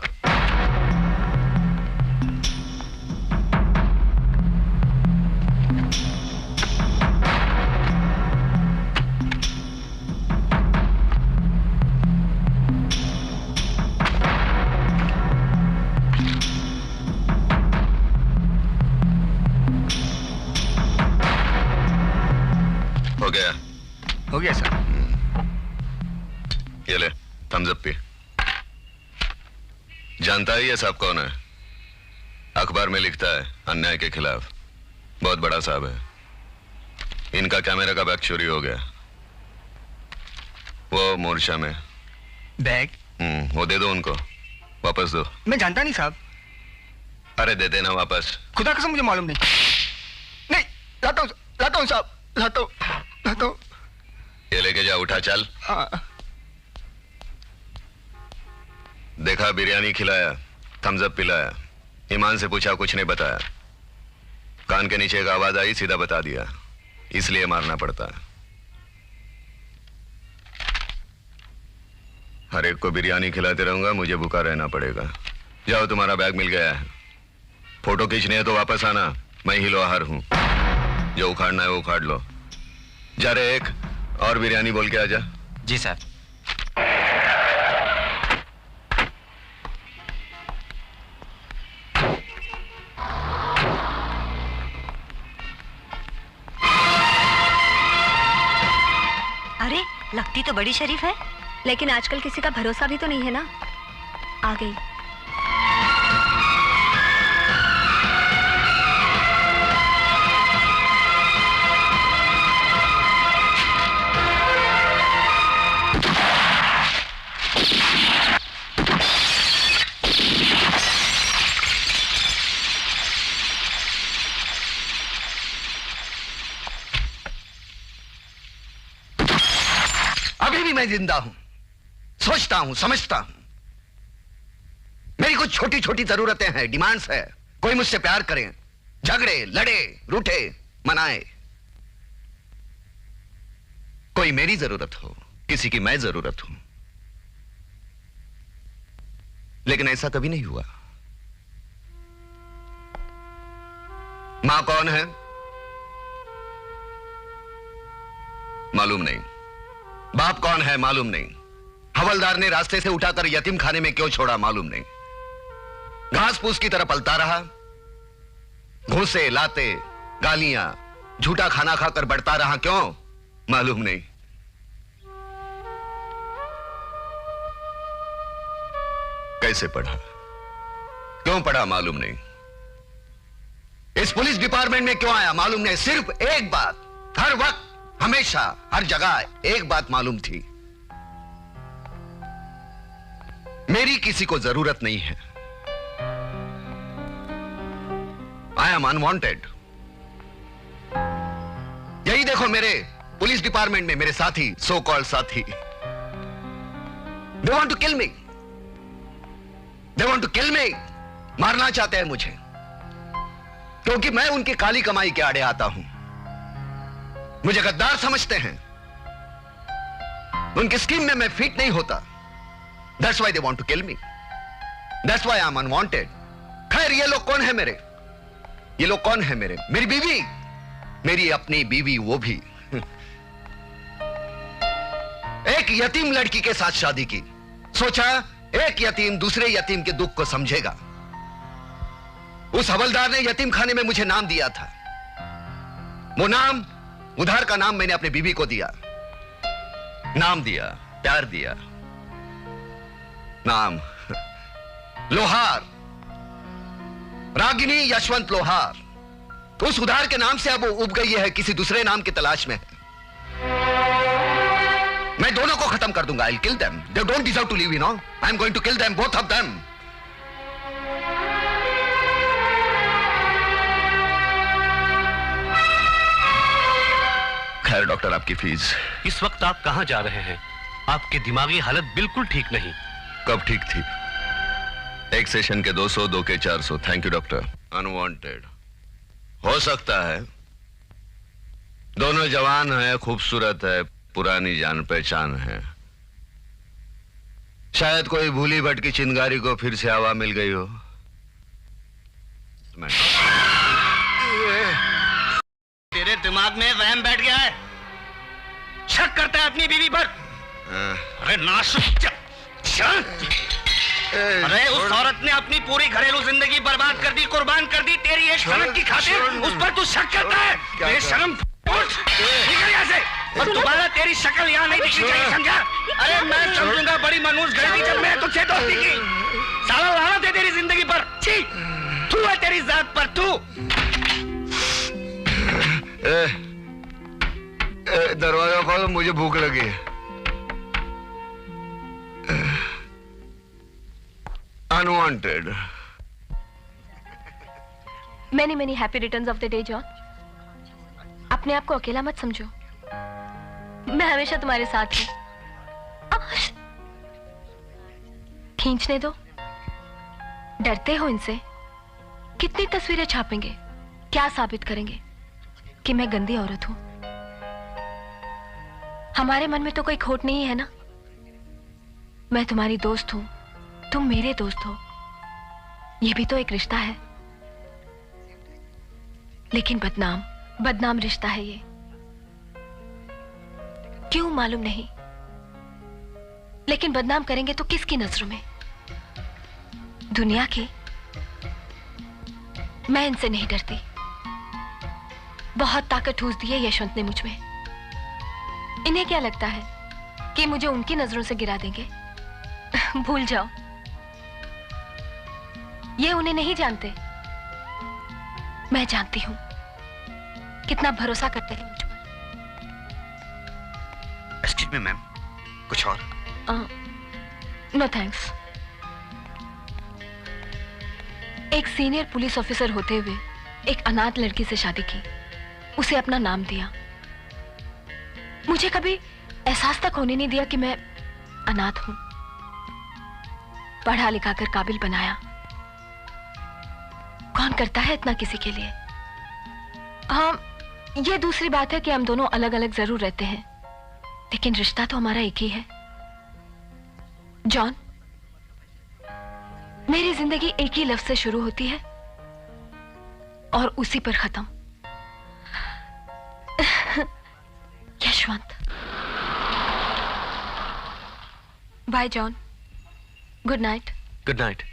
हो गया सर। ये ले थम्स अप पी। जानता है ये साहब कौन है? अखबार में लिखता है अन्याय के खिलाफ, बहुत बड़ा साहब है। इनका कैमरा का बैग चोरी हो गया, वो मोर्चा में। बैग? वो दे दो उनको, वापस दो। मैं जानता नहीं साहब। अरे दे देना वापस। खुदा कसम मुझे मालूम नहीं। लाता हूँ साहब, लाता हूँ। ये लेके जा, उठा चल। देखा बिरयानी खिलाया, थम्स अप पिलाया, ईमान से पूछा कुछ नहीं बताया, कान के नीचे एक आवाज आई सीधा बता दिया, इसलिए मारना पड़ता है। हर एक को बिरयानी खिलाते रहूंगा, मुझे भूखा रहना पड़ेगा। जाओ तुम्हारा बैग मिल गया है, फोटो खींचनी है तो वापस आना, मैं ही लोहार हूं, जो उखाड़ना है वो उखाड़ लो। जा रे एक और बिरयानी बोल के आजा। जी सर। अरे लगती तो बड़ी शरीफ है, लेकिन आजकल किसी का भरोसा भी तो नहीं है ना। आ गई। अभी भी मैं जिंदा हूं, सोचता हूं, समझता हूं। मेरी कुछ छोटी छोटी जरूरतें हैं, डिमांड्स है। कोई मुझसे प्यार करे, झगड़े, लड़े, रूठे, मनाए। कोई मेरी जरूरत हो, किसी की मैं जरूरत हूं। लेकिन ऐसा कभी नहीं हुआ। मां कौन है मालूम नहीं, बाप कौन है मालूम नहीं, हवलदार ने रास्ते से उठाकर यतीम खाने में क्यों छोड़ा मालूम नहीं, घास फूस की तरह पलता रहा, घूसे, लाते, गालियां, झूठा खाना खाकर बढ़ता रहा क्यों मालूम नहीं। कैसे पढ़ा, क्यों पढ़ा मालूम नहीं। इस पुलिस डिपार्टमेंट में क्यों आया मालूम नहीं। सिर्फ एक बात, हर वक्त, हमेशा, हर जगह एक बात मालूम थी, मेरी किसी को जरूरत नहीं है। I am unwanted. यही देखो मेरे पुलिस डिपार्टमेंट में मेरे साथी, सो कॉल्ड साथी, they want to kill me, they want to kill me, मारना चाहते हैं मुझे, क्योंकि मैं उनकी काली कमाई के आड़े आता हूं। मुझे गद्दार समझते हैं, उनकी स्कीम में मैं फिट नहीं होता। That's why they want to kill me. That's why I'm unwanted. खैर, ये लोग कौन है मेरे? ये लोग कौन है मेरे? मेरी बीवी, मेरी अपनी बीवी, वो भी एक यतीम लड़की के साथ शादी की। सोचा एक यतीम दूसरे यतीम के दुख को समझेगा। उस हवलदार ने यतीम खाने में मुझे नाम दिया था। वो नाम, उधार का नाम मैंने अपनी बीवी को दिया। नाम दिया, प्यार दिया, नाम लोहार, रागिनी यशवंत लोहार। उस उधार के नाम से अब वो उब गई है, किसी दूसरे नाम की तलाश में है। मैं दोनों को खत्म कर दूंगा। I'll kill them. They don't deserve to live, you know. I'm going to kill them, both of them. खैर डॉक्टर, आपकी फीस। इस वक्त आप कहां जा रहे हैं? आपकी दिमागी हालत बिल्कुल ठीक नहीं। कब ठीक थी? एक सेशन के 200, 2 के 400। Thank you doctor. अनवांटेड हो सकता है, दोनों जवान हैं, खूबसूरत है, पुरानी जान पहचान है। शायद कोई भूली भटकी चिंगारी को फिर से हवा मिल गई हो। तेरे दिमाग में वहम बैठ गया है, शक करता है अपनी बीवी पर। अरे नासुक, अरे उस औरत ने अपनी पूरी घरेलू जिंदगी बर्बाद कर दी, कुर्बान कर दी तेरी एक सनक की खातिर। उस पर तू शक करता है? बेशरम, निकल यहाँ से, और दोबारा तेरी शक्ल यहाँ नहीं दिखनी चाहिए, समझा? अरे मैं समझूंगा बड़ी मनूस गलती जब मैं तुझसे दोस्ती की। साला लानत है तेरी जिंदगी पर, छी, तू है तेरी जात पर, तू। दरवाजा खोलो, मुझे भूख लगी है। Unwanted. Many happy returns of the day John. अपने आप को अकेला मत समझो, मैं हमेशा तुम्हारे साथ हूं। खींचने दो, डरते हो इनसे? कितनी तस्वीरें छापेंगे, क्या साबित करेंगे कि मैं गंदी औरत हूं? हमारे मन में तो कोई खोट नहीं है ना। मैं तुम्हारी दोस्त हूं, तुम मेरे दोस्त हो, यह भी तो एक रिश्ता है। लेकिन बदनाम रिश्ता है ये। क्यों मालूम नहीं, लेकिन बदनाम करेंगे तो किसकी नजरों में? दुनिया की। मैं इनसे नहीं डरती। बहुत ताकत ठूस दी है यशवंत ने मुझ में। इन्हें क्या लगता है कि मुझे उनकी नजरों से गिरा देंगे? भूल जाओ, ये उन्हें नहीं जानते, मैं जानती हूं कितना भरोसा करते हैं मुझ पर। एक्सक्यूज मी मैम, कुछ और? No thanks. एक सीनियर पुलिस ऑफिसर होते हुए एक अनाथ लड़की से शादी की, उसे अपना नाम दिया। मुझे कभी एहसास तक होने नहीं दिया कि मैं अनाथ हूं। पढ़ा लिखा कर काबिल बनाया। कौन करता है इतना किसी के लिए? हाँ, ये दूसरी बात है कि हम दोनों अलग अलग जरूर रहते हैं, लेकिन रिश्ता तो हमारा एक ही है। जॉन, मेरी जिंदगी एक ही लफ्ज से शुरू होती है और उसी पर खत्म। Yashwant. Bye John, good night. Good night.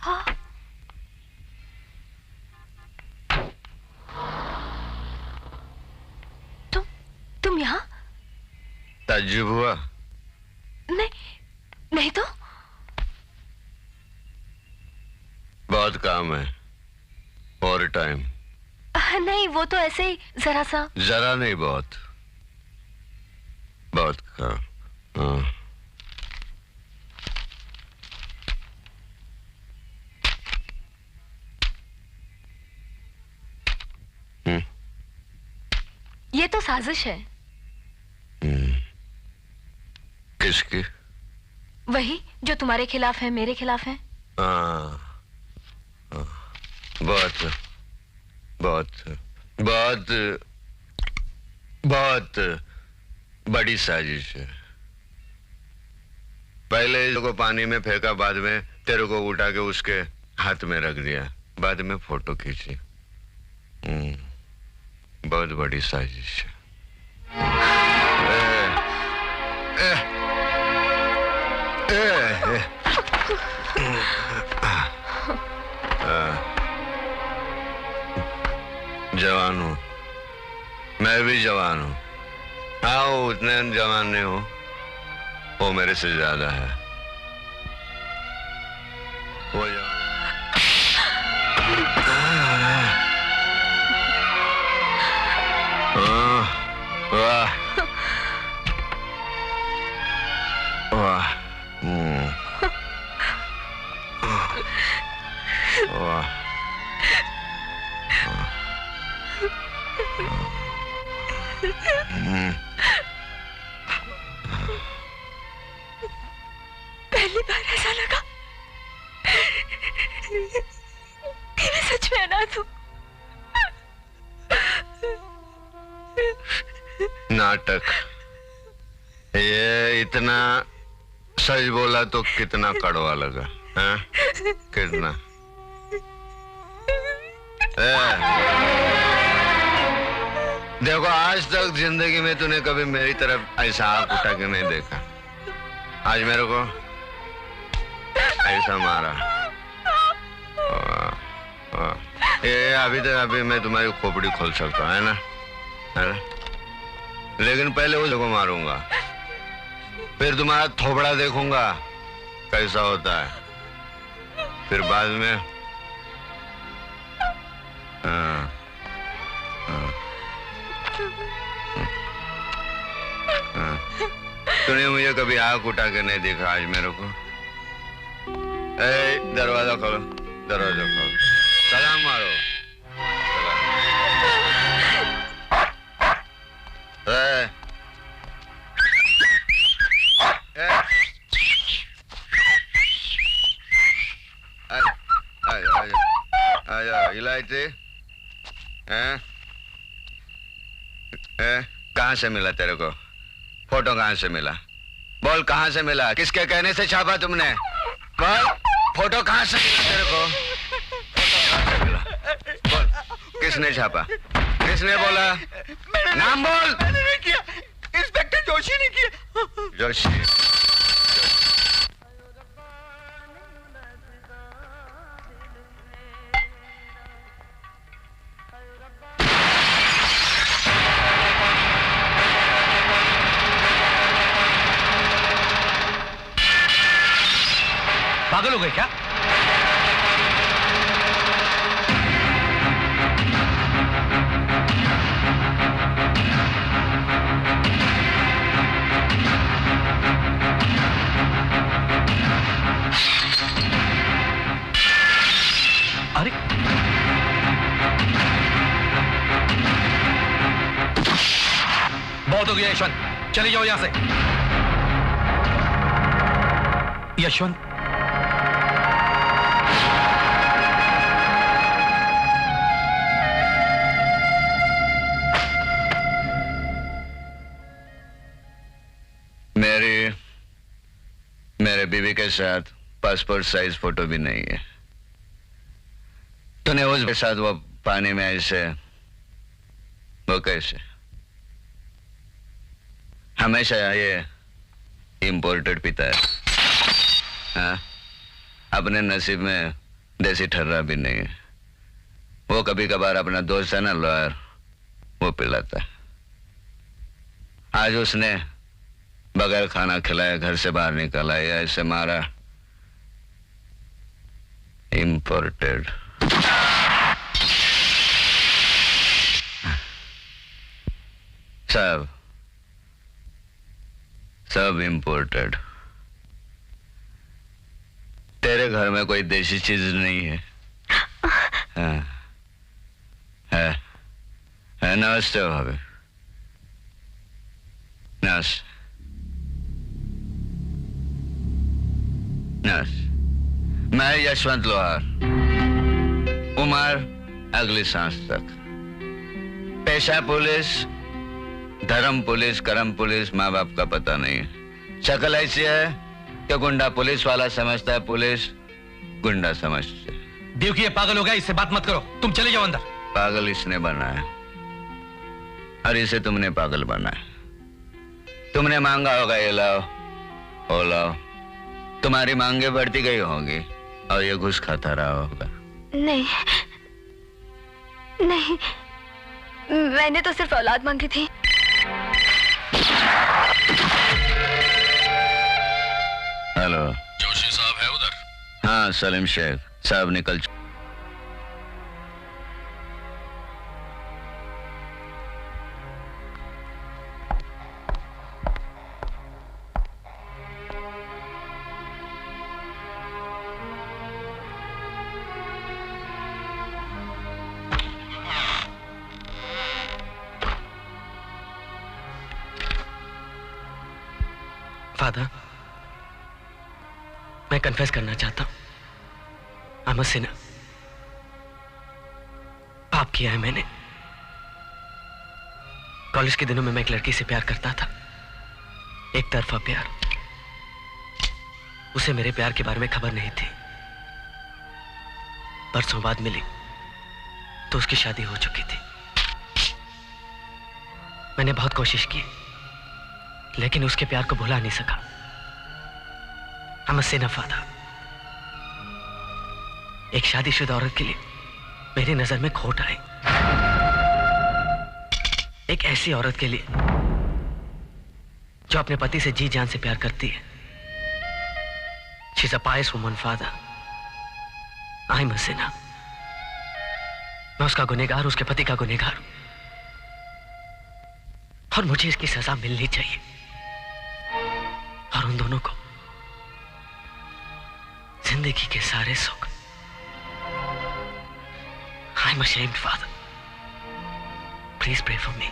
हाँ। तुम यहाँ? ताज्जुब हुआ? नहीं तो। बहुत काम है, और टाइम? नहीं, वो तो ऐसे ही जरा सा। जरा नहीं, बहुत काम। हाँ। ये तो साजिश है। किसकी? वही जो तुम्हारे खिलाफ है, मेरे खिलाफ है। बहुत बहुत बहुत बहुत बड़ी साजिश है। पहले इसको पानी में फेंका, बाद में तेरे को उठा के उसके हाथ में रख दिया, बाद में फोटो खींची। बहुत बड़ी साजिश है। जवान हूँ, मैं भी जवान हूँ। हाँ, वो उतने जवान नहीं हूँ, वो मेरे से ज्यादा है। वो वाह वाह वाह। पहली बार ऐसा लगा कि मैं सच में अनाथ हूँ। नाटक, ये इतना सच बोला तो कितना कड़वा लगा, हैं? कितना? देखो, आज तक जिंदगी में तूने कभी मेरी तरफ ऐसा आंख उठा के नहीं देखा। आज मेरे को ऐसा मारा। ये अभी मैं तुम्हारी खोपड़ी खोल सकता हूँ, है ना? लेकिन पहले उस को मारूंगा, फिर तुम्हारा थोबड़ा देखूंगा कैसा होता है, फिर बाद में तूने मुझे कभी आंख उठा के नहीं देखा। आज मेरे को दरवाजा खोलो, दरवाजा खोलो, सलाम मारो। आजा इलायची। कहाँ से मिला तेरे को फोटो? कहाँ से मिला? बोल, कहाँ से मिला? किसके कहने से छापा तुमने? बोल, फोटो कहाँ से मिला तेरे को? फोटो कहाँ से मिला? बोल, किसने छापा? किसने बोला? नाम बोल। मैंने नहीं किया, इंस्पेक्टर जोशी ने किया। जोशी? पागल हो गए क्या? अरे बहुत हो गया यशवंत, चले जाओ यहां से। यशवंत, मेरे बीवी के साथ पासपोर्ट साइज फोटो भी नहीं है। तूने उसके साथ वो पानी में ऐसे, वो कैसे? हमेशा ये इंपोर्टेड पीता है। हाँ? अपने नसीब में देसी ठर्रा भी नहीं है। वो कभी कभार अपना दोस्त है ना लॉयर, वो पिलाता है। आज उसने बगैर खाना खिलाए घर से बाहर निकाला, या ऐसे मारा। इंपोर्टेड। सब इंपोर्टेड। तेरे घर में कोई देसी चीज नहीं है? हाँ। है नमस्ते भाभी। नर्स, नर्स, मैं यशवंत लोहार, उम्र अगली सांस तक, पेशा पुलिस, धर्म पुलिस, करम पुलिस, माँ बाप का पता नहीं है। शक्ल ऐसी है कि गुंडा पुलिस वाला समझता है, पुलिस गुंडा समझते। देव की ये पागल हो गया, इससे बात मत करो, तुम चले जाओ अंदर। पागल इसने बनाया और इसे तुमने पागल बनाया। तुमने मांगा होगा ये लाओ, वो लाओ, तुम्हारी मांगे बढ़ती गई होंगी और ये घुस खाता रहा होगा। नहीं नहीं, मैंने तो सिर्फ औलाद मांगी थी। हेलो, जोशी साहब है उधर? हाँ सलीम शेख साहब निकल फादर, मैं कन्फेस करना चाहता हूं, I'm a sinner। पाप किया है मैंने। कॉलेज के दिनों में मैं एक लड़की से प्यार करता था, एक तरफा प्यार। उसे मेरे प्यार के बारे में खबर नहीं थी। बरसों बाद मिली तो उसकी शादी हो चुकी थी। मैंने बहुत कोशिश की लेकिन उसके प्यार को भुला नहीं सका। I'm a sinner, father। एक शादीशुदा औरत के लिए मेरी नजर में खोट आई। एक ऐसी औरत के लिए जो अपने पति से जी जान से प्यार करती है। She's a pious woman, father। I'm a sinner। मैं उसका गुनहगार, उसके पति का गुनहगार हूं और मुझे इसकी सजा मिलनी चाहिए और उन दोनों को जिंदगी के सारे सुख। I'm ashamed, father। Please pray for me।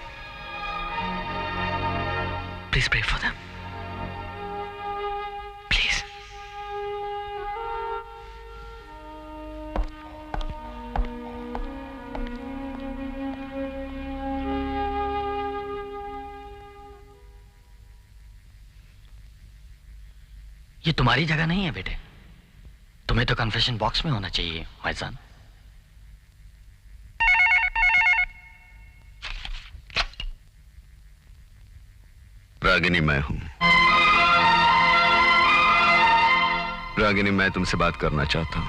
Please pray for them। Please। ये तुम्हारी जगह नहीं है बेटे, तुम्हें तो कन्फेशन बॉक्स में होना चाहिए भाईजान। रागिनी मैं हूं। रागिनी, मैं तुमसे बात करना चाहता हूं।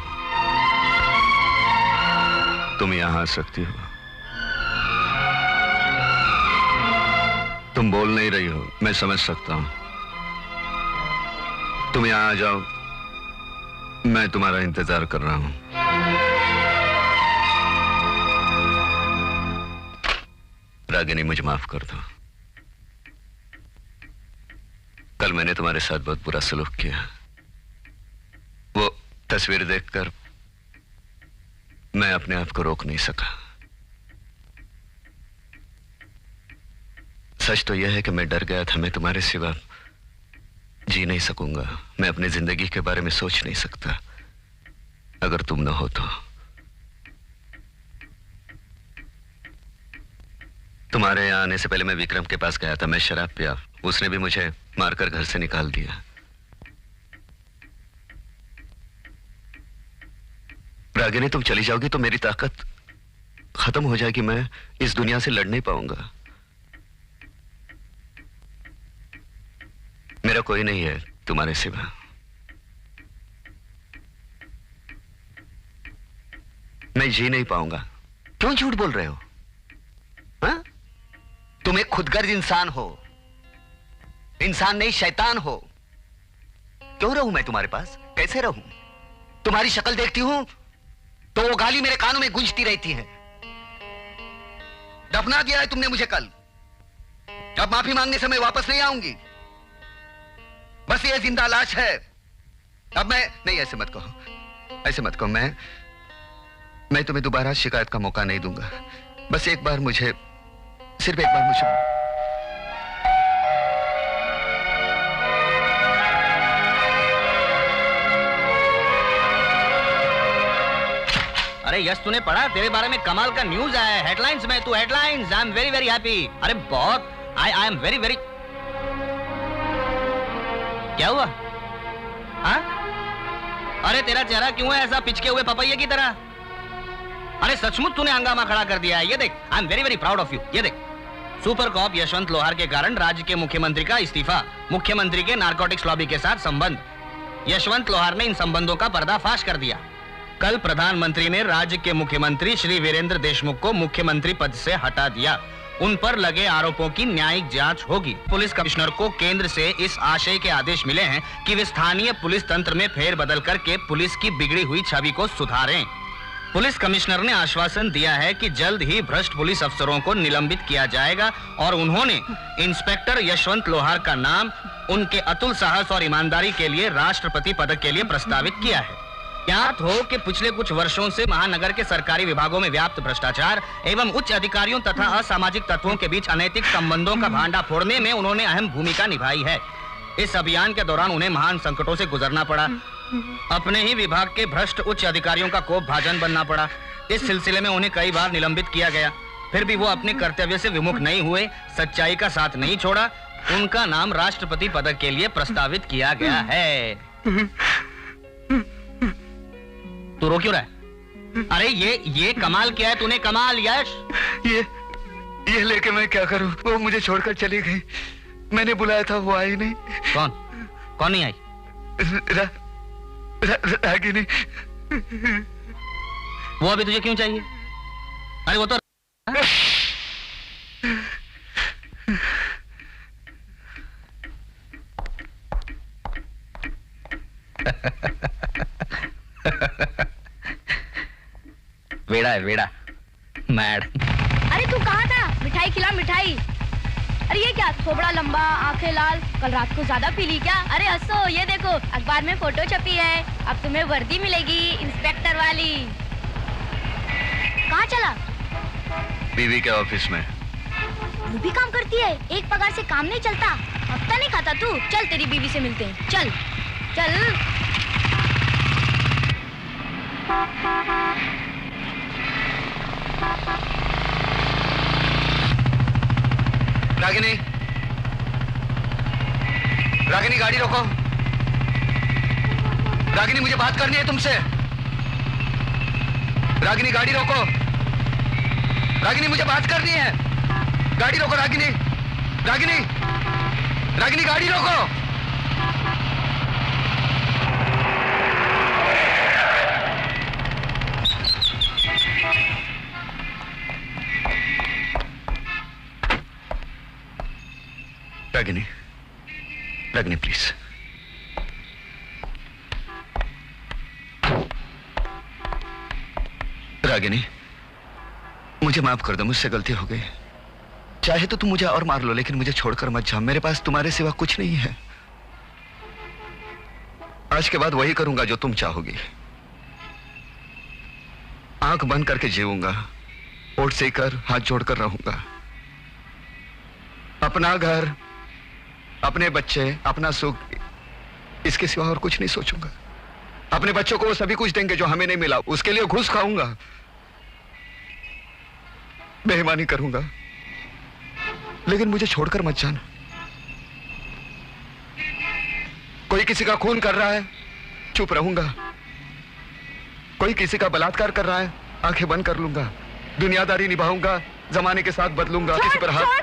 तुम यहां आ सकती हो। तुम बोल नहीं रही हो, मैं समझ सकता हूं। तुम यहां आ जाओ, मैं तुम्हारा इंतजार कर रहा हूं। रागिनी, मुझे माफ कर दो। कल मैंने तुम्हारे साथ बहुत बुरा सलूक किया। वो तस्वीर देखकर मैं अपने आप को रोक नहीं सका। सच तो यह है कि मैं डर गया था। मैं तुम्हारे सिवा जी नहीं सकूंगा। मैं अपनी जिंदगी के बारे में सोच नहीं सकता अगर तुम न हो तो। तुम्हारे यहां आने से पहले मैं विक्रम के पास गया था। मैं शराब पिया, उसने भी मुझे मारकर घर से निकाल दिया। रागिनी, तुम चली जाओगी तो मेरी ताकत खत्म हो जाएगी। मैं इस दुनिया से लड़ नहीं पाऊंगा। मेरा कोई नहीं है तुम्हारे सिवा। मैं जी नहीं पाऊंगा। क्यों झूठ बोल रहे हो? हा? तुम एक खुदगर्ज इंसान हो। इंसान नहीं, शैतान हो। क्यों रहूं मैं तुम्हारे पास? कैसे रहूं? तुम्हारी शक्ल देखती हूं तो वो गाली मेरे कानों में गूंजती रहती है। दफना दिया है तुमने मुझे कल। अब माफी मांगने से मैं वापस नहीं आऊंगी। बस ये जिंदा लाश है। अब मैं नहीं, ऐसे मत कहो, ऐसे मत कहो। मैं तुम्हें दोबारा शिकायत का मौका नहीं दूंगा। बस एक बार मुझे, सिर्फ एक बार मुझे। अरे यश तूने पढ़ा? तेरे बारे में कमाल का न्यूज आया है हेडलाइंस में। तू headlines, I am very very happy. अरे बहुत, आई एम वेरी वेरी। क्या हुआ? हाँ? अरे तेरा चेहरा क्यों है ऐसा पिचके हुए पपैये की तरह? अरे सचमुच तूने हंगामा खड़ा कर दिया है। ये देख, I am very very proud of you. ये देख, सुपर कॉप यशवंत लोहार के कारण राज्य के मुख्यमंत्री का इस्तीफा, मुख्यमंत्री के नारकोटिक्स लॉबी के साथ संबंध। यशवंत लोहार ने इन संबंधों का पर्दाफाश कर दिया। कल प्रधानमंत्री ने राज्य के मुख्यमंत्री श्री वीरेंद्र देशमुख को मुख्यमंत्री पद से हटा दिया। उन पर लगे आरोपों की न्यायिक जांच होगी। पुलिस कमिश्नर को केंद्र से इस आशय के आदेश मिले हैं कि वे स्थानीय पुलिस तंत्र में फेरबदल करके पुलिस की बिगड़ी हुई छवि को सुधारें। पुलिस कमिश्नर ने आश्वासन दिया है कि जल्द ही भ्रष्ट पुलिस अफसरों को निलंबित किया जाएगा और उन्होंने इंस्पेक्टर यशवंत लोहार का नाम उनके अतुल साहस और ईमानदारी के लिए राष्ट्रपति पदक के लिए प्रस्तावित किया है। ज्ञात हो कि पिछले कुछ वर्षों से महानगर के सरकारी विभागों में व्याप्त भ्रष्टाचार एवं उच्च अधिकारियों तथा असामाजिक तत्वों के बीच अनैतिक संबंधों का भांडा फोड़ने में उन्होंने अहम भूमिका निभाई है। इस अभियान के दौरान उन्हें महान संकटों से गुजरना पड़ा। अपने ही विभाग के भ्रष्ट उच्च अधिकारियों का कोप भाजन बनना पड़ा। इस सिलसिले में उन्हें कई बार निलंबित किया गया, फिर भी वो अपने कर्तव्य से विमुख नहीं हुए, सच्चाई का साथ नहीं छोड़ा। उनका नाम राष्ट्रपति पदक के लिए प्रस्तावित किया गया है। तू रो क्यों रहा है? अरे ये कमाल क्या है तूने? कमाल यश, ये लेके मैं क्या करूं? वो मुझे छोड़कर चली गई। मैंने बुलाया था, वो आई नहीं। कौन नहीं आई? रागिनी। वो अभी तुझे क्यों चाहिए? अरे वो तो वेड़ा है, वेड़ा मैड। अरे तू कहाँ था? मिठाई खिला, मिठाई। अरे ये क्या, थोबड़ा लंबा, आंखें लाल, कल रात को ज्यादा पी ली क्या? अरे हंसो, ये देखो अखबार में फोटो छपी है, अब तुम्हें वर्दी मिलेगी इंस्पेक्टर वाली। कहाँ चला? बीवी के ऑफिस में। तू भी काम करती है? एक पगार से काम नहीं चलता? हफ्ता नहीं खाता तू? चल तेरी बीवी से मिलते हैं, चल चल। रागिनी, रागिनी गाड़ी रोको। रागिनी मुझे बात करनी है तुमसे। रागिनी गाड़ी रोको। रागिनी मुझे बात करनी है। गाड़ी रोको रागिनी। रागिनी, रागिनी गाड़ी रोको। रागिनी, रागिनी प्लीज। रागिनी मुझे माफ कर दो, मुझसे गलती हो गई। चाहे तो तुम मुझे और मार लो, लेकिन मुझे छोड़कर मत जाओ। मेरे पास तुम्हारे सिवा कुछ नहीं है। आज के बाद वही करूंगा जो तुम चाहोगी। आंख बंद करके जीऊंगा, ओट सेकर हाथ जोड़कर रहूंगा। अपना घर, अपने बच्चे, अपना सुख, इसके सिवा और कुछ नहीं सोचूंगा। अपने बच्चों को वो सभी कुछ देंगे जो हमें नहीं मिला, उसके लिए घूस खाऊंगा, बेईमानी करूंगा, लेकिन मुझे छोड़कर मत जाना। कोई किसी का खून कर रहा है, चुप रहूंगा। कोई किसी का बलात्कार कर रहा है, आंखें बंद कर लूंगा। दुनियादारी निभाऊंगा, जमाने के साथ बदलूंगा। किसी पर हाथ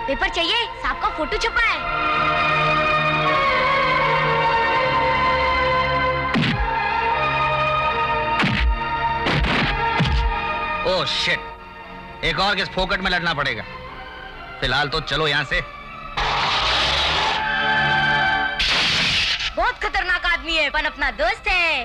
पेपर चाहिए? सांप का फोटो छपा है। ओह शिट, एक और केस फोकट में लड़ना पड़ेगा। फिलहाल तो चलो यहां से। बहुत खतरनाक आदमी है, पर अपना दोस्त है।